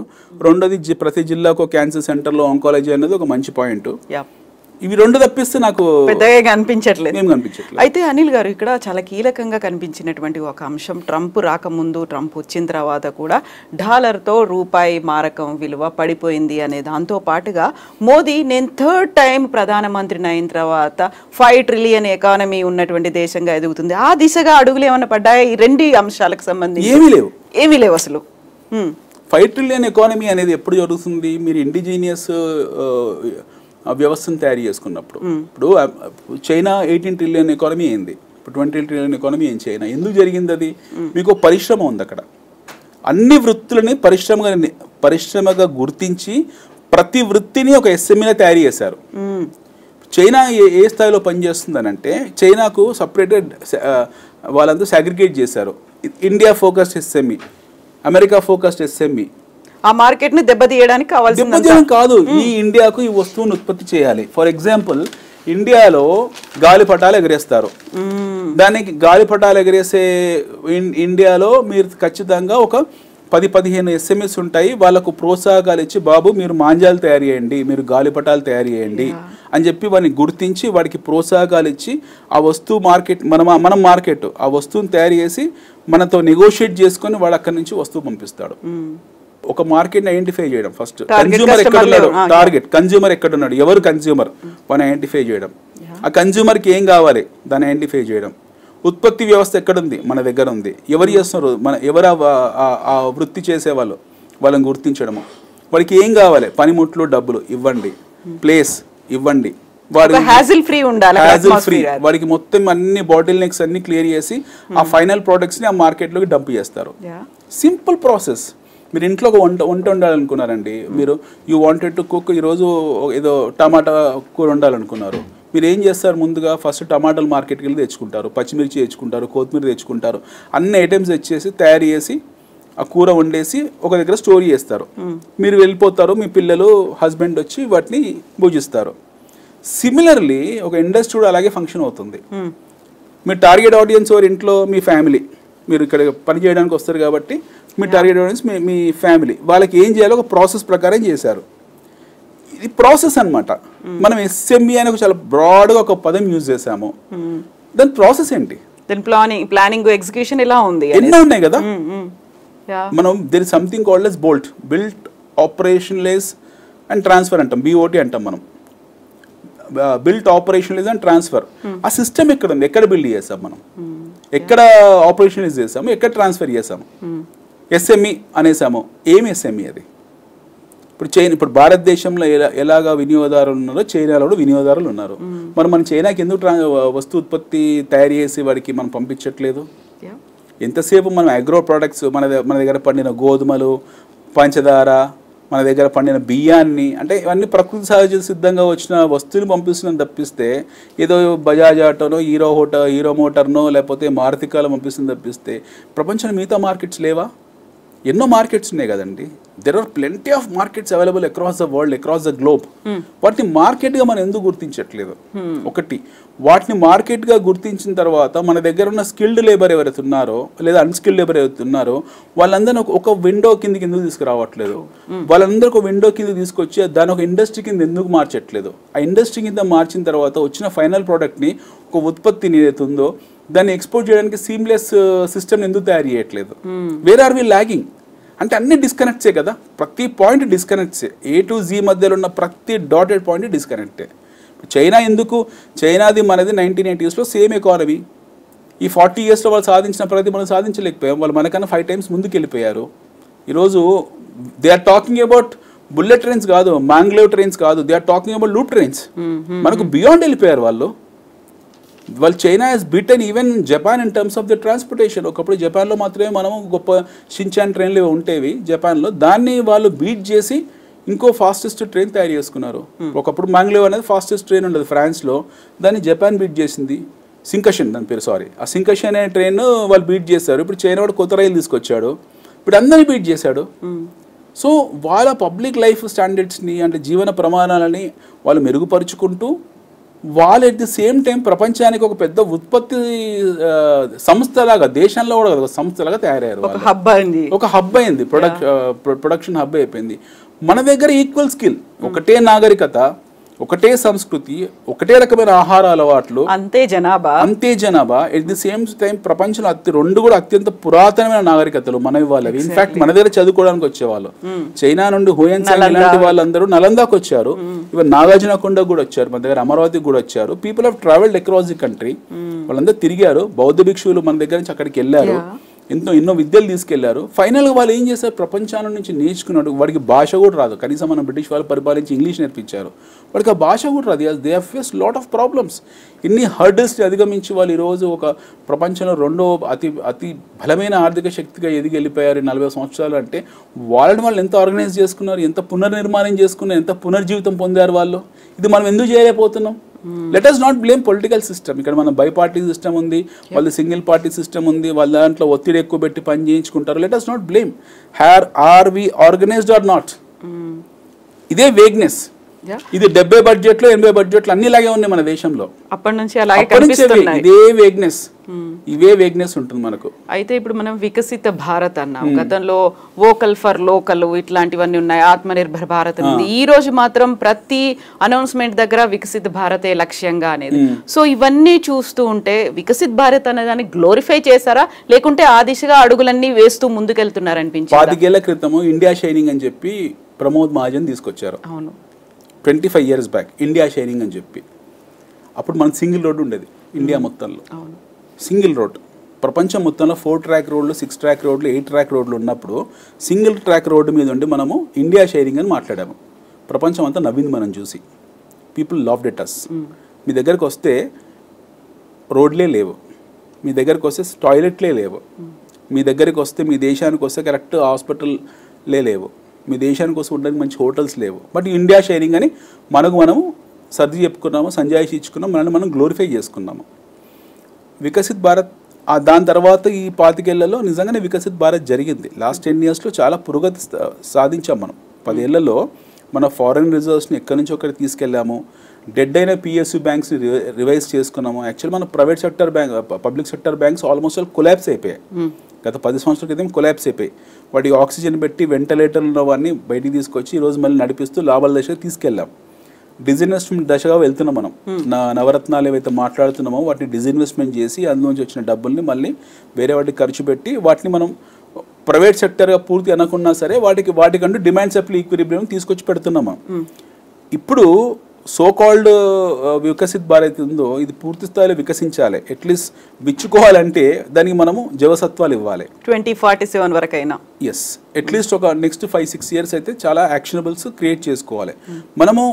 రెండోది ప్రతి జిల్లాకు క్యాన్సర్ సెంటర్లో ఆంకాలజీ అనేది ఒక మంచి పాయింట్. ఇవి 2 తప్పిస్తే నాకు పెద్దగా కనిపించట్లేదు. ఏం కనిపించట్లేదు. అయితే అనిల్ గారు, ఇక్కడ చాలా కీలకంగా కనిపించినటువంటి ఒక అంశం, ట్రంప్ రాకముందు, ట్రంప్ వచ్చిన తర్వాత కూడా డాలర్తో రూపాయి మారకం విలువ పడిపోయింది అనే దాంతో పాటుగా మోదీ నేను 3rd టైం ప్రధానమంత్రిని అయిన తర్వాత 5 ట్రిలియన్ ఎకానమీ ఉన్నటువంటి దేశంగా ఎదుగుతుంది, ఆ దిశగా అడుగులు ఏమైనా పడ్డాయి? ఈ 2 అంశాలకు సంబంధించి ఏమీ లేవు అసలు. 5 ట్రిలియన్ ఎకానమీ అనేది ఎప్పుడు జరుగుతుంది? మీరు ఇండిజీనియస్ వ్యవస్థను తయారు చేసుకున్నప్పుడు. ఇప్పుడు చైనా 18 ట్రిలియన్ ఎకానమీ అయింది, ఇప్పుడు 20 ట్రిలియన్ ఎకానమీ అయింది చైనా. ఎందుకు జరిగింది అది? మీకు పరిశ్రమ ఉంది అక్కడ. అన్ని వృత్తులని పరిశ్రమగా గుర్తించి ప్రతి వృత్తిని ఒక ఎస్ఎంఈలో తయారు చేశారు. చైనా ఏ స్థాయిలో పనిచేస్తుందని అంటే, చైనాకు సపరేట్గా వాళ్ళంతా సాగ్రిగేట్ చేశారు. India focused SME, America focused SME. ఆ మార్కెట్ ని దెబ్బతీయడానికి కాదు, ఈ ఇండియాకు ఈ వస్తువును ఉత్పత్తి చేయాలి. ఫర్ ఎగ్జాంపుల్, ఇండియాలో గాలిపటాలు ఎగరేస్తారు. దానికి గాలిపటాలు ఎగరేసే ఇండియాలో మీరు ఖచ్చితంగా ఒక 10-15 ఎస్ఎంఎస్ ఉంటాయి. వాళ్ళకు ప్రోత్సాహకాలు ఇచ్చి, బాబు మీరు మాంజాలు తయారు చేయండి, మీరు గాలిపటాలు తయారు చేయండి అని చెప్పి వాడిని గుర్తించి వాడికి ప్రోత్సాహకాలు ఇచ్చి, ఆ వస్తువు మార్కెట్ మనం మార్కెట్ ఆ వస్తువుని తయారు చేసి మనతో నెగోషియేట్ చేసుకొని వాడు అక్కడి నుంచి వస్తువు పంపిస్తాడు. ఒక మార్కెట్ని ఐడెంటిఫై చేయడం, ఫస్ట్ కన్జ్యూమర్ ఎక్కడున్నాడు, టార్గెట్ కన్జ్యూమర్ ఎక్కడున్నాడు, ఎవరు కన్జ్యూమర్, వాడిని ఐడెంటిఫై చేయడం. ఆ కన్జ్యూమర్కి ఏం కావాలి దాన్ని ఐడెంటిఫై చేయడం. ఉత్పత్తి వ్యవస్థ ఎక్కడుంది, మన దగ్గర ఉంది. ఎవరు చేస్తున్నారు, ఎవరు ఆ వృత్తి చేసేవాళ్ళు, వాళ్ళని గుర్తించడము. వాడికి ఏం కావాలి, పనిముట్లు, డబ్బులు ఇవ్వండి, ప్లేస్ ఇవ్వండి, వాడు హ్యాజిల్ ఫ్రీ. వాడికి మొత్తం అన్ని బాటిల్ నెక్స్ అన్ని క్లియర్ చేసి ఆ ఫైనల్ ప్రోడక్ట్స్ని ఆ మార్కెట్లోకి డంప్ చేస్తారు. Simple process. మీరు ఇంట్లో ఒక వంట వండాలనుకున్నారండి, మీరు యూ వాంటెడ్ టు కుక్, ఈరోజు ఏదో టమాటా కూర వండాలనుకున్నారు. మీరు ఏం చేస్తారు, ముందుగా ఫస్ట్ టమాటాలు మార్కెట్కి వెళ్ళి తెచ్చుకుంటారు, పచ్చిమిర్చి తెచ్చుకుంటారు, కొత్తిమీర తెచ్చుకుంటారు, అన్ని ఐటమ్స్ తెచ్చేసి తయారు చేసి ఆ కూర వండేసి ఒక దగ్గర స్టోర్ చేస్తారు. మీరు వెళ్ళిపోతారు, మీ పిల్లలు హస్బెండ్ వచ్చి వాటిని భుజిస్తారు. సిమిలర్లీ ఒక ఇండస్ట్రీ కూడా అలాగే ఫంక్షన్ అవుతుంది. మీ టార్గెట్ ఆడియన్స్ ఎవరు, ఇంట్లో మీ ఫ్యామిలీ. మీరు ఇక్కడ పని చేయడానికి వస్తారు కాబట్టి మీ టార్గెట్ ఆడియన్స్ మీ ఫ్యామిలీ. వాళ్ళకి ఏం చేయాలో ఒక ప్రాసెస్ ప్రకారం చేశారు. ఇది ప్రాసెస్ అనమాట. మనం ఎస్ఎంఈ అని చాలా బ్రాడ్గా ఒక పదం యూజ్ చేసాము. దాని ప్రాసెస్ ఏంటి, ప్లానింగ్ ఎగ్జిక్యూషన్ ఇలా ఉంది, ఎన్నో ఉన్నాయి కదా. మనం there is something called as built operationalize and transfer అంటాం, BOT అంటాం మనం. Built operationalize and transfer. ఆ సిస్టమ్ ఎక్కడ ఉంది, ఎక్కడ బిల్డ్ చేసాం మనం, ఎక్కడ ఆపరేషనలైజ్ చేసాము, ఎక్కడ ట్రాన్స్ఫర్ చేసాము. ఎస్ఎంఈ అనేసాము. ఏమి ఎస్ఎంఈ అది? ఇప్పుడు భారతదేశంలో ఎలాగా వినియోగదారులు ఉన్నారో చైనాలో కూడా వినియోగదారులు ఉన్నారు. మన చైనాకి ఎందుకు వస్తు ఉత్పత్తి తయారు చేసి వాడికి మనం పంపించట్లేదు? ఎంతసేపు మనం అగ్రో ప్రోడక్ట్స్, మన దగ్గర పండిన గోధుమలు, పంచదార, మన దగ్గర పండిన బియ్యాన్ని, అంటే ఇవన్నీ ప్రకృతి సహజ సిద్ధంగా వచ్చిన వస్తువుని పంపిస్తున్నాం తప్పిస్తే, ఏదో బజాజ్ ఆటోనో, హీరో మోటార్నో లేకపోతే మారుతి కాలో పంపిస్తుంది తప్పిస్తే ప్రపంచంలో మిగతా మార్కెట్స్ లేవా? ఎన్నో మార్కెట్స్ ఉన్నాయి కదండి. There are plenty of markets available across the world, across the globe. వాటిని మార్కెట్గా మనం ఎందుకు గుర్తించట్లేదు? ఒకటి, వాటిని మార్కెట్గా గుర్తించిన తర్వాత మన దగ్గర ఉన్న స్కిల్డ్ లేబర్ ఎవరైతే ఉన్నారో లేదా అన్స్కిల్డ్ లేబర్ ఎవరైతే ఉన్నారో వాళ్ళందరూ ఒక విండో కిందకి ఎందుకు తీసుకురావట్లేదు? వాళ్ళందరూ ఒక విండో కింద తీసుకొచ్చి దాని ఒక ఇండస్ట్రీ కింద ఎందుకు మార్చట్లేదు? ఆ ఇండస్ట్రీ కింద మార్చిన తర్వాత వచ్చిన ఫైనల్ ప్రోడక్ట్ని, ఒక ఉత్పత్తిని ఏదైతే ఉందో దాన్ని ఎక్స్పోర్ట్ చేయడానికి సీమ్లెస్ సిస్టమ్ ఎందుకు తయారు చేయట్లేదు? Where are we lagging? అంటే అన్ని డిస్కనెక్ట్సే కదా, ప్రతి పాయింట్ డిస్కనెక్ట్సే. A to Z మధ్యలో ఉన్న ప్రతి డాటెడ్ పాయింట్ డిస్కనెక్టే. చైనా ఎందుకు, చైనాది మనది 1980s సేమ్ ఎకానమీ. ఈ 40 yearsలో వాళ్ళు సాధించిన ప్రగతి మనం సాధించలేకపోయాం. వాళ్ళు మనకన్నా 5 times ముందుకు వెళ్ళిపోయారు. ఈరోజు they are talking about bullet trains కాదు, మ్యాంగ్లోవ్ ట్రైన్స్ కాదు, they are talking about loop trains. మనకు బియాండ్ వెళ్ళిపోయారు వాళ్ళు. వాళ్ళు China has beaten even Japan in terms of the transportation. ఒకప్పుడు జపాన్లో మాత్రమే మనము గొప్ప షిన్చాన్ ట్రైన్లు ఉండేవి జపాన్లో, దాన్ని వాళ్ళు బీట్ చేసి ఇంకో ఫాస్టెస్ట్ ట్రైన్ తయారు చేసుకున్నారు. ఒకప్పుడు మ్యాంగ్లేవ్ అనేది ఫాస్టెస్ట్ ట్రైన్ ఉండదు ఫ్రాన్స్లో, దాన్ని జపాన్ బీట్ చేసింది. సింకషన్ దాని పేరు, సారీ, ఆ సింకషన్ అనే ట్రైన్ వాళ్ళు బీట్ చేశారు. ఇప్పుడు చైనా వాడు కొత్త రైలు తీసుకొచ్చాడు, ఇప్పుడు అందరినీ బీట్ చేశాడు. సో వాళ్ళ పబ్లిక్ లైఫ్ స్టాండర్డ్స్ని అంటే జీవన ప్రమాణాలని వాళ్ళు మెరుగుపరుచుకుంటూ వాళ్ళు ఎట్ ది సేమ్ టైం ప్రపంచానికి ఒక పెద్ద ఉత్పత్తి సంస్థలాగా, దేశంలో కూడా ఒక సంస్థలాగా తయారయ్యారు. ఒక హబ్ అయింది, ప్రొడక్షన్ హబ్ అయిపోయింది. మన దగ్గర ఈక్వల్ స్కిల్, ఒకటే నాగరికత, ఒకటే సంస్కృతి, ఒకటే రకమైన ఆహార అలవాట్లు, అంతే జనాభా ఎట్ ది సేమ్ టైం ప్రపంచంలో రెండు కూడా అత్యంత పురాతనమైన నాగరికతలు మనవి వాళ్ళవి. ఇన్ఫాక్ట్ మన దగ్గర చదువుకోవడానికి వచ్చేవాళ్ళు చైనా నుండి హుయన్సాంగ్ ఇలాంటి వాళ్ళందరూ నలందాకు వచ్చారు. ఇవన్ నాగార్జునకొండ కూడా వచ్చారు, మన దగ్గర అమరావతికి కూడా వచ్చారు. People have travelled across the country, వాళ్ళందరూ తిరిగారు. బౌద్ధ భిక్షువులు మన దగ్గర నుంచి అక్కడికి వెళ్ళారు, ఎన్నో విద్యలు తీసుకెళ్లారు. ఫైనల్గా వాళ్ళు ఏం చేశారు, ప్రపంచాల నుంచి నేర్చుకున్నాడు. వాడికి భాష కూడా రాదు, కనీసం మన బ్రిటిష్ వాళ్ళు పరిపాలించి ఇంగ్లీష్ నేర్పించారు, వాడికి ఆ భాష కూడా రాదు. They have face lot of problems. ఇన్ని హర్డల్స్ని అధిగమించి వాళ్ళు ఈరోజు ఒక ప్రపంచంలో రెండో అతి బలమైన ఆర్థిక శక్తిగా ఎదిగి వెళ్ళిపోయారు 40 సంవత్సరాలు. అంటే వాళ్ళు ఎంత ఆర్గనైజ్ చేసుకున్నారు, ఎంత పునర్నిర్మాణం చేసుకున్నారు, ఎంత పునర్జీవితం పొందారు వాళ్ళు. ఇది మనం ఎందుకు చేయలేకపోతున్నాం? Let us not blame political system. ఇక్కడ మన బై పార్టీ సిస్టమ్ ఉంది, వాళ్ళ సింగిల్ పార్టీ సిస్టమ్ ఉంది, వాళ్ళ దాంట్లో ఒత్తిడి ఎక్కువ పెట్టి పని చేయించుకుంటారు. Let us not blame. Are we organised or not? ఇదే వేగ్నెస్. ఇది 70 బడ్జెట్లు 80 బడ్జెట్లు అన్ని ఇలాగే ఉన్నాయి మన దేశంలో. అప్పటి నుంచి ఇదే వేగ్నెస్, ఇవే వేగ్నెస్ ఉంటుంది మనకు. అయితే ఇప్పుడు మనం వికసిత భారత్ అన్నాం, గతంలో వోకల్ ఫర్ లోకల్ ఇట్లాంటివన్నీ ఉన్నాయి, ఆత్మనిర్భర్ భారత్ ఉంది. ఈ రోజు మాత్రం ప్రతి అనౌన్స్మెంట్ దగ్గర వికసిత భారతే లక్ష్యంగా అనేది. సో ఇవన్నీ చూస్తూ ఉంటే వికసిత్ భారత్ అనే దాన్ని గ్లోరిఫై చేశారా, లేకుంటే ఆ దిశగా అడుగులన్నీ వేస్తూ ముందుకెళ్తున్నారు అనిపించింది? 5 ఏళ్ల క్రితము ఇండియా షైనింగ్ అని చెప్పి ప్రమోద్ మహాజన్ తీసుకొచ్చారు. అవును, 25 years బ్యాక్ ఇండియా షైనింగ్ అని చెప్పి. అప్పుడు మనకు సింగిల్ రోడ్డు ఉండేది ఇండియా మొత్తంలో, సింగిల్ రోడ్. ప్రపంచం మొత్తంలో 4 track రోడ్లు, 6 track రోడ్లు, 8 track రోడ్లు ఉన్నప్పుడు సింగిల్ ట్రాక్ రోడ్డు మీద ఉండి మనము ఇండియా షైరింగ్ అని మాట్లాడాము. ప్రపంచం అంతా నవ్వింది మనం చూసి. People loved it us. మీ దగ్గరకు వస్తే రోడ్లే లేవు, మీ దగ్గరకు వస్తే టాయిలెట్లే లేవు, మీ దగ్గరికి వస్తే, మీ దేశానికి వస్తే కరెక్ట్ హాస్పిటల్లే లేవు, మీ దేశానికి వస్తే ఉండడానికి మంచి హోటల్స్ లేవు. బట్ ఇండియా షేరింగ్ అని మనము సర్ది చెప్పుకున్నాము, సంజాయిషి ఇచ్చుకున్నాము, మనం గ్లోరిఫై చేసుకున్నాము. వికసిత్ భారత్ దాని తర్వాత ఈ 25 ఏళ్లలో నిజంగానే వికసిత్ భారత్ జరిగింది. లాస్ట్ 10 yearsలో చాలా పురోగతి సాధించాం మనం. 10 ఏళ్లలో మన ఫారెన్ రిజర్వ్స్ని ఎక్కడి నుంచి ఒకటి తీసుకెళ్ళాము. డెడ్ అయిన పిఎస్యూ బ్యాంక్స్ని రివైజ్ చేసుకున్నాము. యాక్చువల్లీ మన private sector bank, public sector banks almost collapse అయిపోయాయి. గత 10 సంవత్సరాల క్రితం కొలాప్స్ అయిపోయి వాటికి ఆక్సిజన్ పెట్టి వెంటిలేటర్లు అవన్నీ బయటికి తీసుకొచ్చి ఈరోజు మళ్ళీ నడిపిస్తూ లాభాల దశకు తీసుకెళ్ళాం. డిజిన్వెస్ట్మెంట్ దశగా వెళ్తున్నాం మనం. నవరత్నాలు ఏవైతే మాట్లాడుతున్నామో వాటిని డిజిన్వెస్ట్మెంట్ చేసి అందులోంచి వచ్చిన డబ్బుల్ని మళ్ళీ వేరే వాటికి ఖర్చు పెట్టి వాటిని మనం ప్రైవేట్ సెక్టర్గా పూర్తి అనకున్నా సరే వాటికంటూ డిమాండ్ సప్లై ఈక్విలిబ్రియం తీసుకొచ్చి పెడుతున్నాము. ఇప్పుడు సో కాల్డ్ వికసిత్ భారత్ ఉందో ఇది పూర్తి స్థాయిలో వికసించాలి. అట్లీస్ట్ విచ్చుకోవాలంటే దానికి మనము జవసత్వాలు ఇవ్వాలి. 2047 వరకైనా ఎస్, అట్లీస్ట్ ఒక నెక్స్ట్ 5-6 years అయితే చాలా యాక్షనబుల్స్ క్రియేట్ చేసుకోవాలి. మనము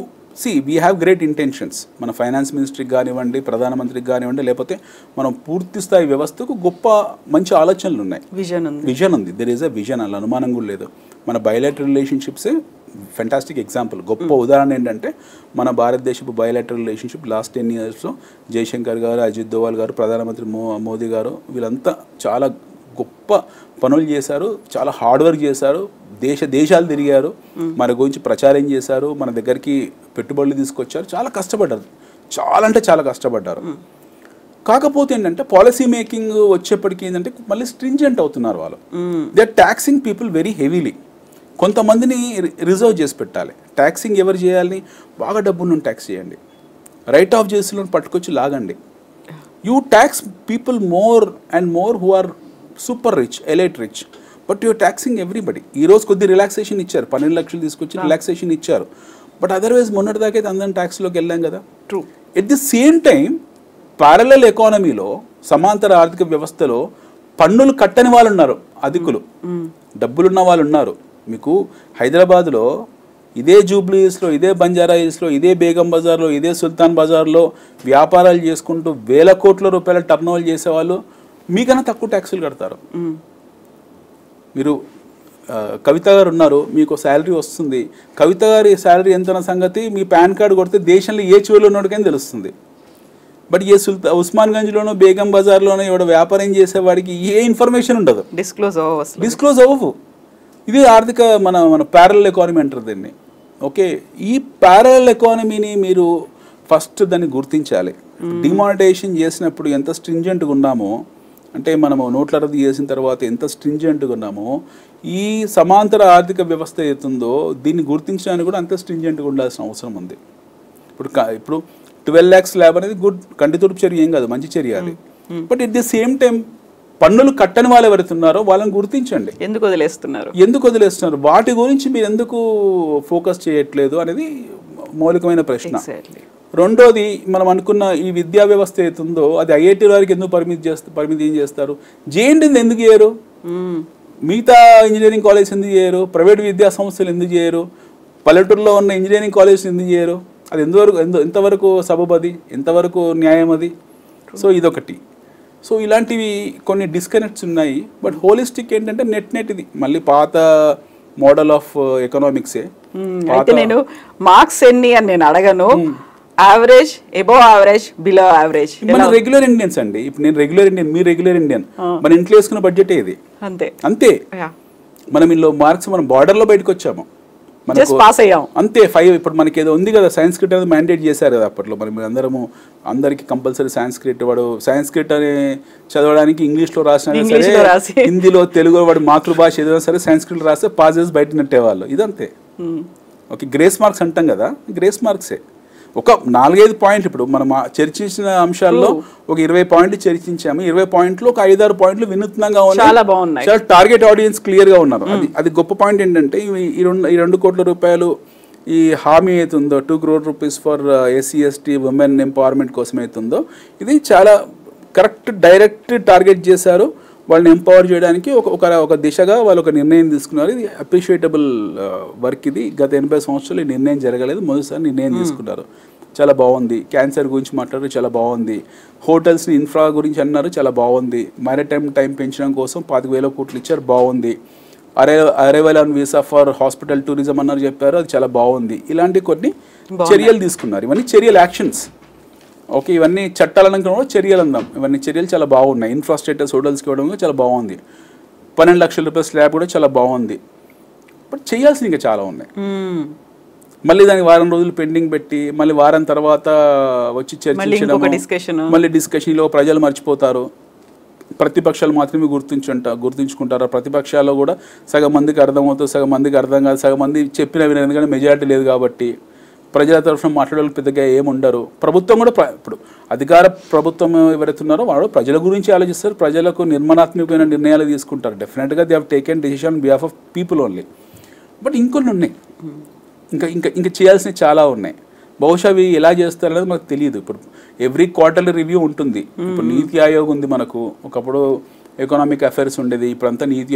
వీ హ్యావ్ గ్రేట్ ఇంటెన్షన్స్. మన ఫైనాన్స్ మినిస్ట్రీకి కానివ్వండి, ప్రధానమంత్రికి కానివ్వండి, లేకపోతే మనం పూర్తి స్థాయి వ్యవస్థకు గొప్ప మంచి ఆలోచనలు ఉన్నాయి, విజన్ ఉంది. దెర్ ఈజ్ అ విజన్, అలా అనుమానం కూడా లేదు. మన బయలాటరల్ రిలేషన్షిప్సే ఫెంటాస్టిక్ ఎగ్జాంపుల్. గొప్ప ఉదాహరణ ఏంటంటే మన భారతదేశపు బయలాటరల్ రిలేషన్షిప్ లాస్ట్ 10 yearsలో జయశంకర్ గారు, అజిత్ దోవల్ గారు, ప్రధానమంత్రి మోదీ గారు వీళ్ళంతా చాలా గొప్ప పనులు చేశారు, చాలా హార్డ్ వర్క్ చేశారు, దేశాలు తిరిగారు, మన గురించి ప్రచారం చేశారు, మన దగ్గరికి పెట్టుబడులు తీసుకొచ్చారు, చాలా కష్టపడ్డారు, చాలా అంటే చాలా కష్టపడ్డారు. కాకపోతే ఏంటంటే పాలసీ మేకింగ్ వచ్చేప్పటికి ఏంటంటే మళ్ళీ స్ట్రింజెంట్ అవుతున్నారు వాళ్ళు. They are taxing people very heavily. కొంతమందిని రిజర్వ్ చేసి పెట్టాలి. ట్యాక్సింగ్ ఎవరు చేయాలి? బాగా డబ్బును ట్యాక్స్ చేయండి, రైట్ ఆఫ్ చేసి పట్టుకొచ్చి లాగండి. You tax people more and more who are super rich, elite rich, but you're taxing everybody. ఈరోజు కొద్ది రిలాక్సేషన్ ఇచ్చారు, 12 లక్షలు తీసుకొచ్చి రిలాక్సేషన్ ఇచ్చారు. బట్ అదర్వైజ్ మొన్నటిదాకా అయితే అందరం ట్యాక్స్లోకి వెళ్ళాం కదా. True. At the same time parallel ఎకానమీలో, సమాంతర ఆర్థిక వ్యవస్థలో పన్నులు కట్టని వాళ్ళు ఉన్నారు, అధికులు, డబ్బులున్న వాళ్ళు ఉన్నారు. మీకు హైదరాబాద్లో ఇదే జూబ్లీహిల్స్లో, ఇదే బంజారా హిల్స్లో, ఇదే బేగం బజార్లో, ఇదే సుల్తాన్ బజార్లో వ్యాపారాలు చేసుకుంటూ వేల కోట్ల రూపాయల టర్న్ ఓవర్ చేసేవాళ్ళు మీకన్నా తక్కువ ట్యాక్సులు కడతారు. మీరు కవిత గారు ఉన్నారు, మీకు శాలరీ వస్తుంది, కవిత గారి శాలరీ ఎంత సంగతి మీ పాన్ కార్డు కొడితే దేశంలో ఏ చివరిలో ఉన్నోడికైనా తెలుస్తుంది. బట్ ఏ ఉస్మాన్గంజ్లోనో బేగం బజార్లోనో ఎవడ వ్యాపారం చేసేవాడికి ఏ ఇన్ఫర్మేషన్ ఉండదు, డిస్క్లోజ్ అవ్వవు. ఇది ఆర్థిక మన ప్యారలల్ ఎకానమీ అంటారు దీన్ని. ఓకే, ఈ ప్యారలల్ ఎకానమీని మీరు ఫస్ట్ దాన్ని గుర్తించాలి. డిమానిటైజేషన్ చేసినప్పుడు ఎంత స్ట్రింజెంట్గా ఉన్నామో, అంటే మనము నోట్ల రద్దు చేసిన తర్వాత ఎంత స్ట్రింజెంట్గా ఉన్నామో, ఈ సమాంతర ఆర్థిక వ్యవస్థ ఏతుందో దీన్ని గుర్తించడానికి కూడా అంత స్ట్రింజెంట్గా ఉండాల్సిన అవసరం ఉంది. ఇప్పుడు 12 lakhs స్లాబ్ అనేది గుడ్, కంటి తుడుపు చర్య ఏం కాదు, మంచి చర్య అది. But at the same time పన్నులు కట్టని వాళ్ళు ఎవరుతున్నారో వాళ్ళని గుర్తించండి. ఎందుకు వదిలేస్తున్నారు, వాటి గురించి మీరు ఎందుకు ఫోకస్ చేయట్లేదు అనేది మౌలికమైన ప్రశ్న. రెండోది, మనం అనుకున్న ఈ విద్యా వ్యవస్థ ఏతుందో అది ఐఐటి వారికి ఎందుకు పరిమితి ఏం చేస్తారు, జేఎన్టీని ఎందుకు చేయరు, మిగతా ఇంజనీరింగ్ కాలేజ్ ఎందుకు చేయరు, ప్రైవేట్ విద్యా సంస్థలు ఎందుకు చేయరు, పల్లెటూరులో ఉన్న ఇంజనీరింగ్ కాలేజ్ ఎందుకు చేయరు, అది ఎంతవరకు సబబు, అది ఎంతవరకు న్యాయం అది. సో ఇదొకటి. సో ఇలాంటివి కొన్ని డిస్కనెక్ట్స్ ఉన్నాయి. బట్ హోలిస్టిక్ ఏంటంటే నెట్ ఇది మళ్ళీ పాత మోడల్ ఆఫ్ ఎకనామిక్సే. నేను మార్క్స్ ఎన్ని అని నేను అడగను, average, above average, below average. మన రెగ్యులర్ ఇండియన్స్ అండి. ఇప్పుడు నేను రెగ్యులర్ ఇండియన్, మీరు రెగ్యులర్ ఇండియన్, మన ఇంట్లో వేసుకున్న బడ్జెట్ ఇది అంతే. మనం ఇందులో మార్క్స్ మనం బార్డర్లో బయటకు వచ్చాము, అంతే 5. ఇప్పుడు మనకి ఏదో ఉంది కదా, సాంస్క్రిట్ అనేది మ్యాండేట్ చేశారు కదా అప్పట్లో. మరి అందరికి కంపల్సరీ సాంస్క్రిట్, వాడు సాంస్క్రిట్ అని చదవడానికి ఇంగ్లీష్లో రాసినా సరే, హిందీలో తెలుగు వాడు మాతృభాష ఏదైనా సరే సాంస్క్రిట్ రాస్తే పాస్ చేసి బయట నెట్టేవాళ్ళు. ఇదంతే. ఓకే, గ్రేస్ మార్క్స్ అంటాం కదా, గ్రేస్ మార్క్సే. ఒక 4-5 పాయింట్లు ఇప్పుడు మనం చర్చించిన అంశాల్లో ఒక 20 పాయింట్లు చర్చించాము. 20 పాయింట్లు ఒక 5-6 పాయింట్లు వినూత్నంగా ఉన్నాయి, చాలా బాగున్నాయి, చాలా టార్గెట్ ఆడియన్స్ క్లియర్ గా ఉన్నారు. అది గొప్ప పాయింట్ ఏంటంటే ఈ 2 కోట్ల రూపాయలు ఈ హామీ అవుతుందో 2 crore rupees for SC ST women empowerment కోసం అవుతుందో ఇది చాలా కరెక్ట్ డైరెక్ట్ టార్గెట్ చేశారు. వాళ్ళని ఎంపవర్ చేయడానికి ఒక దిశగా వాళ్ళు ఒక నిర్ణయం తీసుకున్నారు. ఇది అప్రిషియేటబుల్ వర్క్. ఇది గత 80 సంవత్సరాలు ఈ నిర్ణయం జరగలేదు, మొదటిసారి నిర్ణయం తీసుకున్నారు. చాలా బాగుంది. క్యాన్సర్ గురించి మాట్లాడారు, చాలా బాగుంది. హోటల్స్ని ఇన్ఫ్రా గురించి అన్నారు, చాలా బాగుంది. మ్యారిటైమ్ టైం పెంచడం కోసం 25,000 కోట్లు ఇచ్చారు, బాగుంది. Arrival on visa for hospital tourism అన్నారు, చెప్పారు, అది చాలా బాగుంది. ఇలాంటి కొన్ని చర్యలు తీసుకున్నారు. ఇవన్నీ చర్యలు, యాక్షన్స్. ఓకే, ఇవన్నీ చట్టాలనుకున్న కూడా చర్యలు అందాం. ఇవన్నీ చర్యలు చాలా బాగున్నాయి. ఇన్ఫ్రాస్ట్రక్చర్స్ హోటల్స్కి ఇవ్వడం కూడా చాలా బాగుంది. 12 లక్షల రూపాయల స్లాబ్ కూడా చాలా బాగుంది. బట్ చేయాల్సింది ఇంకా చాలా ఉన్నాయి. మళ్ళీ దానికి వారం రోజులు పెండింగ్ పెట్టి మళ్ళీ వారం తర్వాత వచ్చి చర్చించడం, మళ్ళీ డిస్కషన్లో ప్రజలు మర్చిపోతారు. ప్రతిపక్షాలు మాత్రమే గుర్తుంచుకుంటారు. ప్రతిపక్షాల్లో కూడా సగం మందికి అర్థమవుతుంది, సగం మందికి అర్థం కాదు, సగం మంది చెప్పిన వినదు, ఎందుకంటే మెజారిటీ లేదు కాబట్టి. ప్రజల తరఫున మాట్లాడే పెద్దగా ఏముండరు. ప్రభుత్వం కూడా ఇప్పుడు అధికార ప్రభుత్వం ఎవరైతున్నారో వాళ్ళు ప్రజల గురించి ఆలోచిస్తారు, ప్రజలకు నిర్మాణాత్మకమైన నిర్ణయాలు తీసుకుంటారు. డెఫినెట్గా they have taken decision on behalf of people only. But ఇంకొన్ని ఉన్నాయి, ఇంకా చేయాల్సినవి చాలా ఉన్నాయి. బహుశా అవి ఎలా చేస్తారనేది మనకు తెలియదు. ఇప్పుడు ఎవ్రీ క్వార్టర్లీ రివ్యూ ఉంటుంది. ఇప్పుడు నీతి ఆయోగ్ ఉంది మనకు, ఒకప్పుడు ఎకనామిక్ అఫైర్స్ ఉండేది, ఇప్పుడంతా నీతి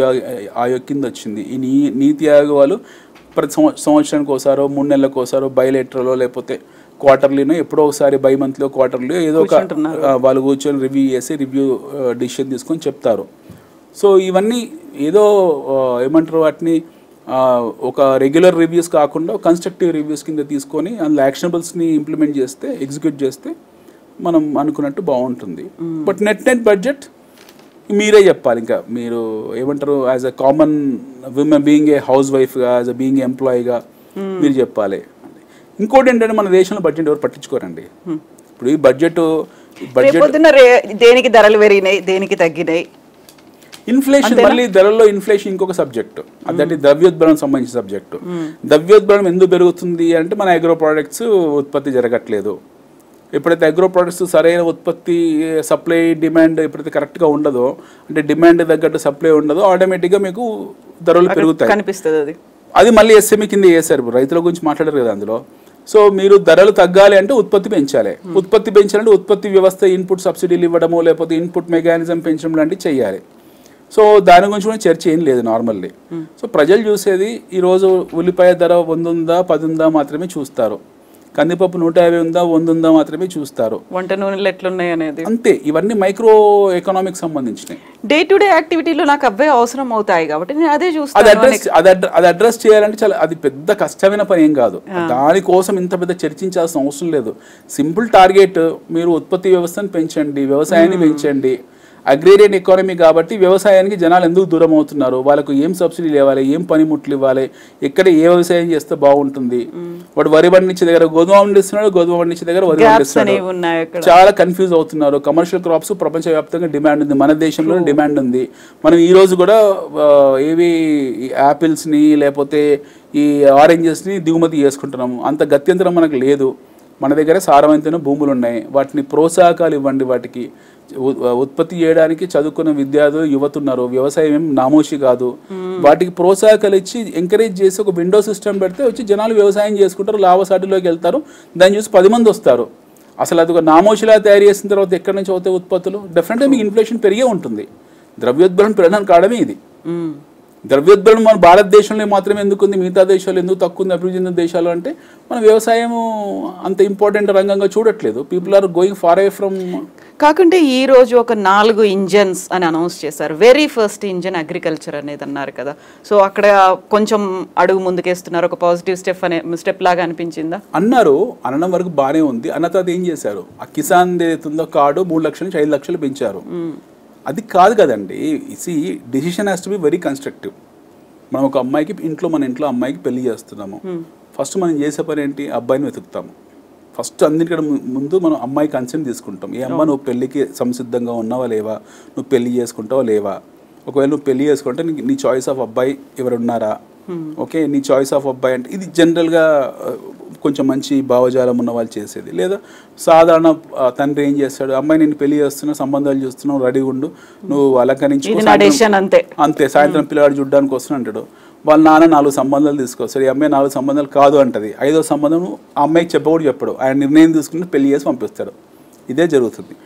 ఆయోగ్ కింద వచ్చింది. ఈ నీతి ఆయోగ్ వాళ్ళు ప్రతి సంవత్సరానికి ఒకసారో 3 నెలలకు ఒకసారో బైలెటరలో లేకపోతే క్వార్టర్లీనో ఎప్పుడో ఒకసారి బై మంత్లో క్వార్టర్లీ ఏదో ఒక వాళ్ళు కూర్చొని రివ్యూ చేసి రివ్యూ డిసిషన్ తీసుకొని చెప్తారు. సో ఇవన్నీ ఏదో ఏమంటారు వాటిని ఒక రెగ్యులర్ రివ్యూస్ కాకుండా కన్స్ట్రక్టివ్ రివ్యూస్ కింద తీసుకొని అందులో యాక్షనబుల్స్ని ఇంప్లిమెంట్ చేస్తే, ఎగ్జిక్యూట్ చేస్తే మనం అనుకున్నట్టు బాగుంటుంది. బట్ నెట్ బడ్జెట్ మీరే చెప్పాలి. ఇంకా మీరు ఏమంటారు, as a common women being a house వైఫ్గా, యాజ్ అ బీయింగ్ ఎంప్లాయీగా మీరు చెప్పాలి. ఇంకోటి ఏంటంటే మన దేశంలో బడ్జెట్ ఎవరు పట్టించుకోరండి. ఇప్పుడు ఈ బడ్జెట్ దేనికి ధరలు పెరిగినాయి, దేనికి తగ్గినాయి, ఇన్ఫ్లేషన్, మళ్ళీ ధరల్లో ఇన్ఫ్లేషన్ ఇంకొక సబ్జెక్టు, అదంటే ద్రవ్యోద్బలం సంబంధించిన సబ్జెక్టు. ద్రవ్యోద్బలం ఎందుకు పెరుగుతుంది అంటే మన అగ్రో ప్రోడక్ట్స్ ఉత్పత్తి జరగట్లేదు. ఎప్పుడైతే అగ్రో ప్రోడక్ట్స్ సరైన ఉత్పత్తి, సప్లై డిమాండ్ ఎప్పుడైతే కరెక్ట్గా ఉండదో, అంటే డిమాండ్ తగ్గట్టు సప్లై ఉండదో, ఆటోమేటిక్గా మీకు ధరలు పెరుగుతాయి కనిపిస్తుంది. అది మళ్ళీ ఎస్ఎంఈ కింద వేసారు, రైతుల గురించి మాట్లాడారు కదా అందులో. సో మీరు ధరలు తగ్గాలి అంటే ఉత్పత్తి పెంచాలి. ఉత్పత్తి పెంచాలంటే ఉత్పత్తి వ్యవస్థ ఇన్పుట్ సబ్సిడీలు ఇవ్వడము, లేకపోతే ఇన్పుట్ మెకానిజం పెంచడం లాంటివి చేయాలి. సో దాని గురించి కూడా చర్చ ఏం లేదు నార్మల్లీ. సో ప్రజలు చూసేది ఈరోజు ఉల్లిపాయ ధర 100 ఉందా 10 ఉందా మాత్రమే చూస్తారు, కందిపప్పు 150 ఉందా 100 ఉందా మాత్రమే చూస్తారు, వంట నూనెలు ఎట్లున్నాయి అనేది అంతే. ఇవన్నీ మైక్రో ఎకనామిక్ సంబంధించినవి. డే టు డే యాక్టివిటీలో నాకు అవే అవసరం అవుతాయి కాబట్టి నేను అదే అది చూస్తాను. అది అడ్రస్ చేయాలంటే చాలా అది పెద్ద కష్టమైన పని ఏం కాదు. దానికోసం ఇంత పెద్ద చర్చించాల్సిన అవసరం లేదు. సింపుల్ టార్గెట్, మీరు ఉత్పత్తి వ్యవస్థను పెంచండి, వ్యవసాయాన్ని పెంచండి. అగ్రేరియన్ ఎకానమీ కాబట్టి వ్యవసాయానికి జనాలు ఎందుకు దూరం అవుతున్నారు, వాళ్ళకు ఏం సబ్సిడీలు ఇవ్వాలి, ఏం పనిముట్లు ఇవ్వాలి, ఎక్కడ ఏ వ్యవసాయం చేస్తే బాగుంటుంది. వాడు వరి పండించే దగ్గర గోధుమ పండిస్తున్నాడు, గోధుమ పండించే దగ్గర వరి పండిస్తున్నాడు, చాలా కన్ఫ్యూజ్ అవుతున్నారు. కమర్షియల్ క్రాప్స్ ప్రపంచవ్యాప్తంగా డిమాండ్ ఉంది, మన దేశంలో డిమాండ్ ఉంది. మనం ఈ రోజు కూడా ఏవి యాపిల్స్ని లేకపోతే ఈ ఆరెంజెస్ని దిగుమతి చేసుకుంటున్నాము. అంత గత్యంతరం మనకు లేదు. మన దగ్గర సారవంతమైన భూములు ఉన్నాయి, వాటిని ప్రోత్సాహకాలు ఇవ్వండి. వాటికి ఉత్పత్తి చేయడానికి చదువుకున్న విద్యార్థులు యువత ఉన్నారు, వ్యవసాయం ఏం నామోషి కాదు. వాటికి ప్రోత్సాహకాలు ఇచ్చి ఎంకరేజ్ చేసి ఒక విండో సిస్టమ్ పెడితే వచ్చి జనాలు వ్యవసాయం చేసుకుంటారు, లాభసాటిలోకి వెళ్తారు, దాన్ని చూసి 10 మంది వస్తారు. అసలు అది ఒక నామోషిలా తయారు చేసిన తర్వాత ఎక్కడి నుంచి అవుతాయి ఉత్పత్తులు? డెఫినెట్గా మీకు ఇన్ఫ్లేషన్ పెరిగే ఉంటుంది. ద్రవ్యోద్బలం పెరగడానికి కారణమే ఇది. ద్రవ్యోద్బలం మన భారతదేశంలో మాత్రమే ఎందుకు ఉంది, మిగతా దేశాలు ఎందుకు తక్కువ ఉంది అభివృద్ధి చెందిన దేశాలు అంటే మన వ్యవసాయం అంత ఇంపార్టెంట్ రంగంగా చూడట్లేదు. People are going far away from. కాకుంటే ఈ రోజు ఒక 4 ఇంజన్స్ అని అనౌన్స్ చేశారు. వెరీ ఫస్ట్ ఇంజన్ అగ్రికల్చర్ అనేది అన్నారు కదా. సో అక్కడ కొంచెం అడుగు ముందుకేస్తున్నారు, ఒక పాజిటివ్ స్టెప్ లాగా అనిపించిందా? అన్నారు, అనడం వరకు బాగానే ఉంది. అన్న తర్వాత ఏం చేశారు, ఆ కిసాన్ ఏదైతుందో కార్డు 3 లక్షల నుంచి 5 లక్షలు పెంచారు. అది కాదు కదండి. Decision has to be very constructive. మనం ఒక అమ్మాయికి మన ఇంట్లో అమ్మాయికి పెళ్లి చేస్తున్నాము. ఫస్ట్ మనం చేసే పని ఏంటి, అబ్బాయిని వెతుకుతాము. ఫస్ట్ అన్నిటికంటే ముందు మనం అమ్మాయి కన్సెంట్ తీసుకుంటాం. ఏ అమ్మ నువ్వు పెళ్ళికి సంసిద్ధంగా ఉన్నావా లేవా, నువ్వు పెళ్లి చేసుకుంటావా లేవా. ఒకవేళ నువ్వు పెళ్లి చేసుకుంటే నీ చాయిస్ ఆఫ్ అబ్బాయి ఎవరు ఉన్నారా, ఓకే, నీ చాయిస్ ఆఫ్ అబ్బాయి అంటే ఇది జనరల్గా కొంచెం మంచి భావజాలం ఉన్న వాళ్ళు చేసేది. లేదా సాధారణ తండ్రి ఏం చేస్తాడు, అమ్మాయి నేను పెళ్లి చేస్తున్నా, సంబంధాలు చూస్తున్నావు, రెడీగా ఉండు, నువ్వు అలంకరించుకో, అంతే, సాయంత్రం పిల్లవాడు చూడడానికి వస్తున్నా అంటాడు. వాళ్ళ నాన్న 4 సంబంధాలు తీసుకొస్తాడు, ఈ అమ్మాయి 4 సంబంధాలు కాదు అంటది. 5వ సంబంధం ఆ అమ్మాయికి చెప్పకూడదు, చెప్పడు. ఆయన నిర్ణయం తీసుకుని పెళ్లి చేసి పంపిస్తాడు. ఇదే జరుగుతుంది.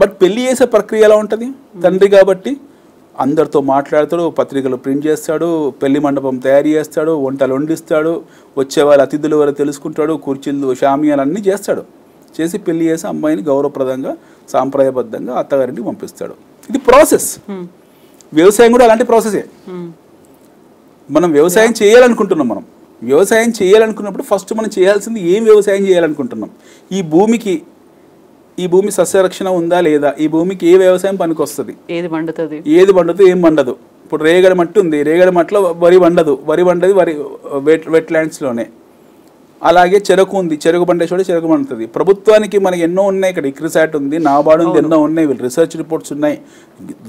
బట్ పెళ్లి చేసే ప్రక్రియ ఎలా ఉంటుంది, తండ్రి కాబట్టి అందరితో మాట్లాడతాడు, పత్రికలు ప్రింట్ చేస్తాడు, పెళ్లి మండపం తయారు చేస్తాడు, వంటలు వండిస్తాడు, వచ్చే వాళ్ళ అతిథులు ఎవరో తెలుసుకుంటాడు, కుర్చీలు షామియాలు అన్నీ చేస్తాడు. చేసి పెళ్లి చేసి అమ్మాయిని గౌరవప్రదంగా సాంప్రదాయబద్ధంగా అత్తగారింటికి పంపిస్తాడు. ఇది ప్రాసెస్. వ్యవసాయం కూడా అలాంటి ప్రాసెసే. మనం వ్యవసాయం చేయాలనుకుంటున్నాం. మనం వ్యవసాయం చేయాలనుకున్నప్పుడు ఫస్ట్ మనం చేయాల్సింది ఏం వ్యవసాయం చేయాలనుకుంటున్నాం, ఈ భూమి సస్యరక్షణ ఉందా లేదా, ఈ భూమికి ఏ వ్యవసాయం పనికి వస్తుంది, ఏది పండుతుంది ఏం పండదు. ఇప్పుడు రేగడి మట్టి ఉంది, రేగడి మట్టిలో వరి పండదు, వరి వెట్ ల్యాండ్స్లోనే. అలాగే చెరకు ఉంది, చెరకు పండే చోట చెరకు పండుతుంది. ప్రభుత్వానికి మనకి ఎన్నో ఉన్నాయి, ఇక్కడ ఇక్రిసాట్ ఉంది, నాబార్డు ఉంది, ఎన్నో ఉన్నాయి, వీళ్ళు రీసెర్చ్ రిపోర్ట్స్ ఉన్నాయి.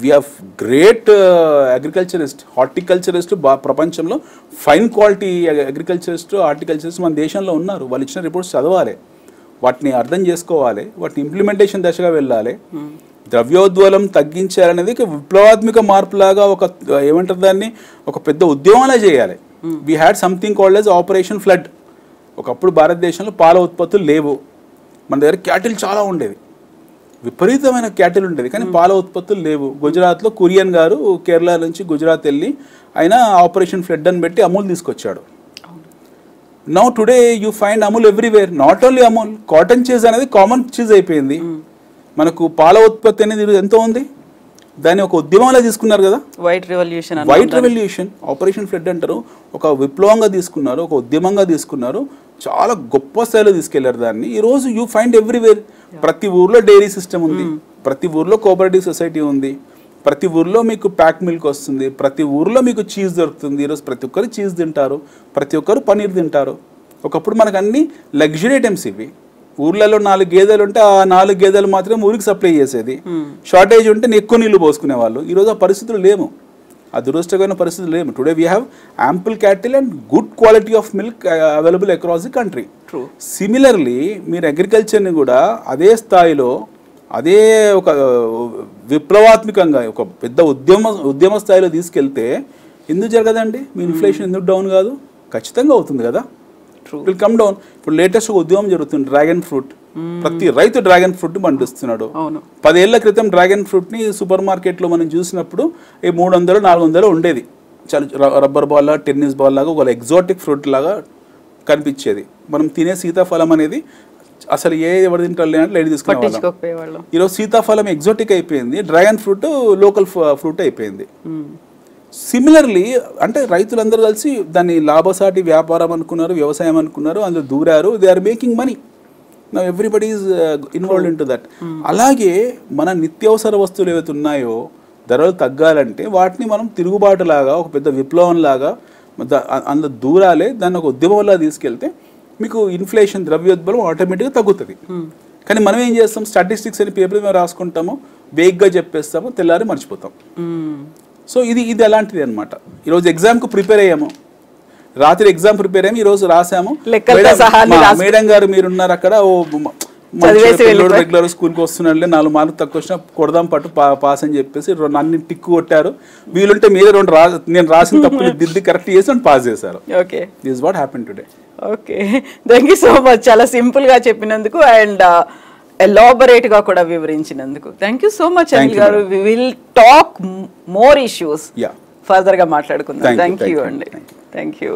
We have great agriculturist, horticulturist. ప్రపంచంలో ఫైన్ క్వాలిటీ అగ్రికల్చరిస్ట్, హార్టికల్చరిస్ట్ మన దేశంలో ఉన్నారు. వాళ్ళు ఇచ్చిన రిపోర్ట్స్ చదవాలి, వాటిని అర్థం చేసుకోవాలి, వాటిని ఇంప్లిమెంటేషన్ దశగా వెళ్ళాలి. ద్రవ్యోద్బలం తగ్గించాలనేది ఒక విప్లవాత్మక మార్పులాగా ఒక ఏమంటారు దాన్ని, ఒక పెద్ద ఉద్యమంలా చేయాలి. We had something called as operation flood. ఒకప్పుడు భారతదేశంలో పాల ఉత్పత్తులు లేవు, మన దగ్గర క్యాటిల్ చాలా ఉండేది, విపరీతమైన క్యాటిల్ ఉండేది, కానీ పాల ఉత్పత్తులు లేవు. గుజరాత్లో కురియన్ గారు కేరళ నుంచి గుజరాత్ వెళ్ళి ఆయన ఆపరేషన్ ఫ్లడ్ అని పెట్టి అమూల్ తీసుకొచ్చాడు. Now today you find Amul everywhere. Not only Amul, cotton cheese అనేది కామన్ చీజ్ అయిపోయింది. మనకు పాల ఉత్పత్తి అనేది ఎంతో ఉంది, దాన్ని ఒక ఉద్యమంలో తీసుకున్నారు కదా, వైట్ రెవల్యూషన్, ఆపరేషన్ ఫ్లడ్ అంటారు. ఒక విప్లవంగా తీసుకున్నారు, ఒక ఉద్యమంగా తీసుకున్నారు, చాలా గొప్ప స్థాయిలో తీసుకెళ్లారు దాన్ని. ఈరోజు యూ ఫైండ్ ఎవ్రీవేర్. ప్రతి ఊర్లో డైరీ సిస్టమ్ ఉంది, ప్రతి ఊర్లో కోఆపరేటివ్ సొసైటీ ఉంది, ప్రతి ఊర్లో మీకు ప్యాక్ మిల్క్ వస్తుంది, ప్రతి ఊర్లో మీకు చీజ్ దొరుకుతుంది. ఈరోజు ప్రతి ఒక్కరు చీజ్ తింటారు, ప్రతి ఒక్కరు పనీర్ తింటారు. ఒకప్పుడు మనకు అన్ని లగ్జరీ ఐటమ్స్ ఇవి. ఊర్లలో 4 గేదెలు ఉంటే ఆ 4 గేదెలు మాత్రమే ఊరికి సప్లై చేసేది. షార్టేజ్ ఉంటే ఎక్కువ నీళ్లు పోసుకునే వాళ్ళు. ఈరోజు ఆ పరిస్థితులు లేవు, ఆ దురదృష్టకరమైన పరిస్థితులు లేవు. Today we have ample cattle and good quality of milk available across the country. Similarly మీరు అగ్రికల్చర్ని కూడా అదే స్థాయిలో, అదే ఒక విప్లవాత్మకంగా ఒక పెద్ద ఉద్యమ స్థాయిలో తీసుకెళ్తే ఎందుకు జరగదండి? మీ ఇన్ఫ్లేషన్ ఎందుకు డౌన్ కాదు? ఖచ్చితంగా అవుతుంది కదా. Will come down. ఇప్పుడు లేటెస్ట్ ఉద్యమం జరుగుతుంది డ్రాగన్ ఫ్రూట్. ప్రతి రైతు డ్రాగన్ ఫ్రూట్ పండిస్తున్నాడు. 10 ఏళ్ల క్రితం డ్రాగన్ ఫ్రూట్ ని సూపర్ మార్కెట్ లో మనం చూసినప్పుడు 300-400 ఉండేది. చాలా రబ్బర్ బాల్ లాగా, టెన్నిస్ బాల్ లాగా, ఒక ఎగ్జాటిక్ ఫ్రూట్ లాగా కనిపించేది. మనం తినే సీతాఫలం అనేది అసలు ఎవరు తింటారు లేనట్లు లైట్ తీసుకునేవాళ్ళం. ఈరోజు సీతాఫలం ఎగ్జాటిక్ అయిపోయింది, డ్రాగన్ ఫ్రూట్ లోకల్ ఫ్రూట్ అయిపోయింది. సిమిలర్లీ అంటే రైతులందరూ కలిసి దాన్ని లాభసాటి వ్యాపారం అనుకున్నారు, వ్యవసాయం అనుకున్నారు, అందులో దూరారు. They are making money. Now everybody is involved in to that. అలాగే మన నిత్యావసర వస్తువులు ఏవైతే ఉన్నాయో ధరలు తగ్గాలంటే వాటిని మనం తిరుగుబాటులాగా, ఒక పెద్ద విప్లవంలాగా అందులో దూరాలే, దాన్ని ఒక ఉద్యమంలా తీసుకెళ్తే మీకు ఇన్ఫ్లేషన్, ద్రవ్యోద్బలం ఆటోమేటిక్గా తగ్గుతుంది. కానీ మనం ఏం చేస్తాం, స్టాటిస్టిక్స్ అని పేపర్ మేము రాసుకుంటాము, వేగ్గా చెప్పేస్తాము, తెల్లారి మర్చిపోతాం. సో ఇది అలాంటిది అనమాట. ఈరోజు ఎగ్జామ్కు ప్రిపేర్ అయ్యాము, రాత్రి ఎగ్జామ్ ప్రిపేర్ అయ్యాము, ఈరోజు రాసాము. మేడం గారు మీరున్నారు అక్కడ, రెగ్యులర్ స్కూల్కి వస్తున్నాడులే, 4 మార్కులు తక్కువ వచ్చినా కొడదాం పట్టు పాస్ అని చెప్పేసి అన్ని టిక్కు కొట్టారు. వీలుంటే మీరే 2 నేను రాసిన తప్పులు దిద్ది కరెక్ట్ చేసి పాస్ చేశారు. Okay, this what happen today. Okay, thank you so much. చాలా సింపుల్ గా చెప్పినందుకు అండ్ ఎలాబరేట్ గా కూడా వివరించినందుకు thank you so much Anil garu. We will talk more issues further గా మాట్లాడుకుందాం. థ్యాంక్ యూ అండి. Thank you.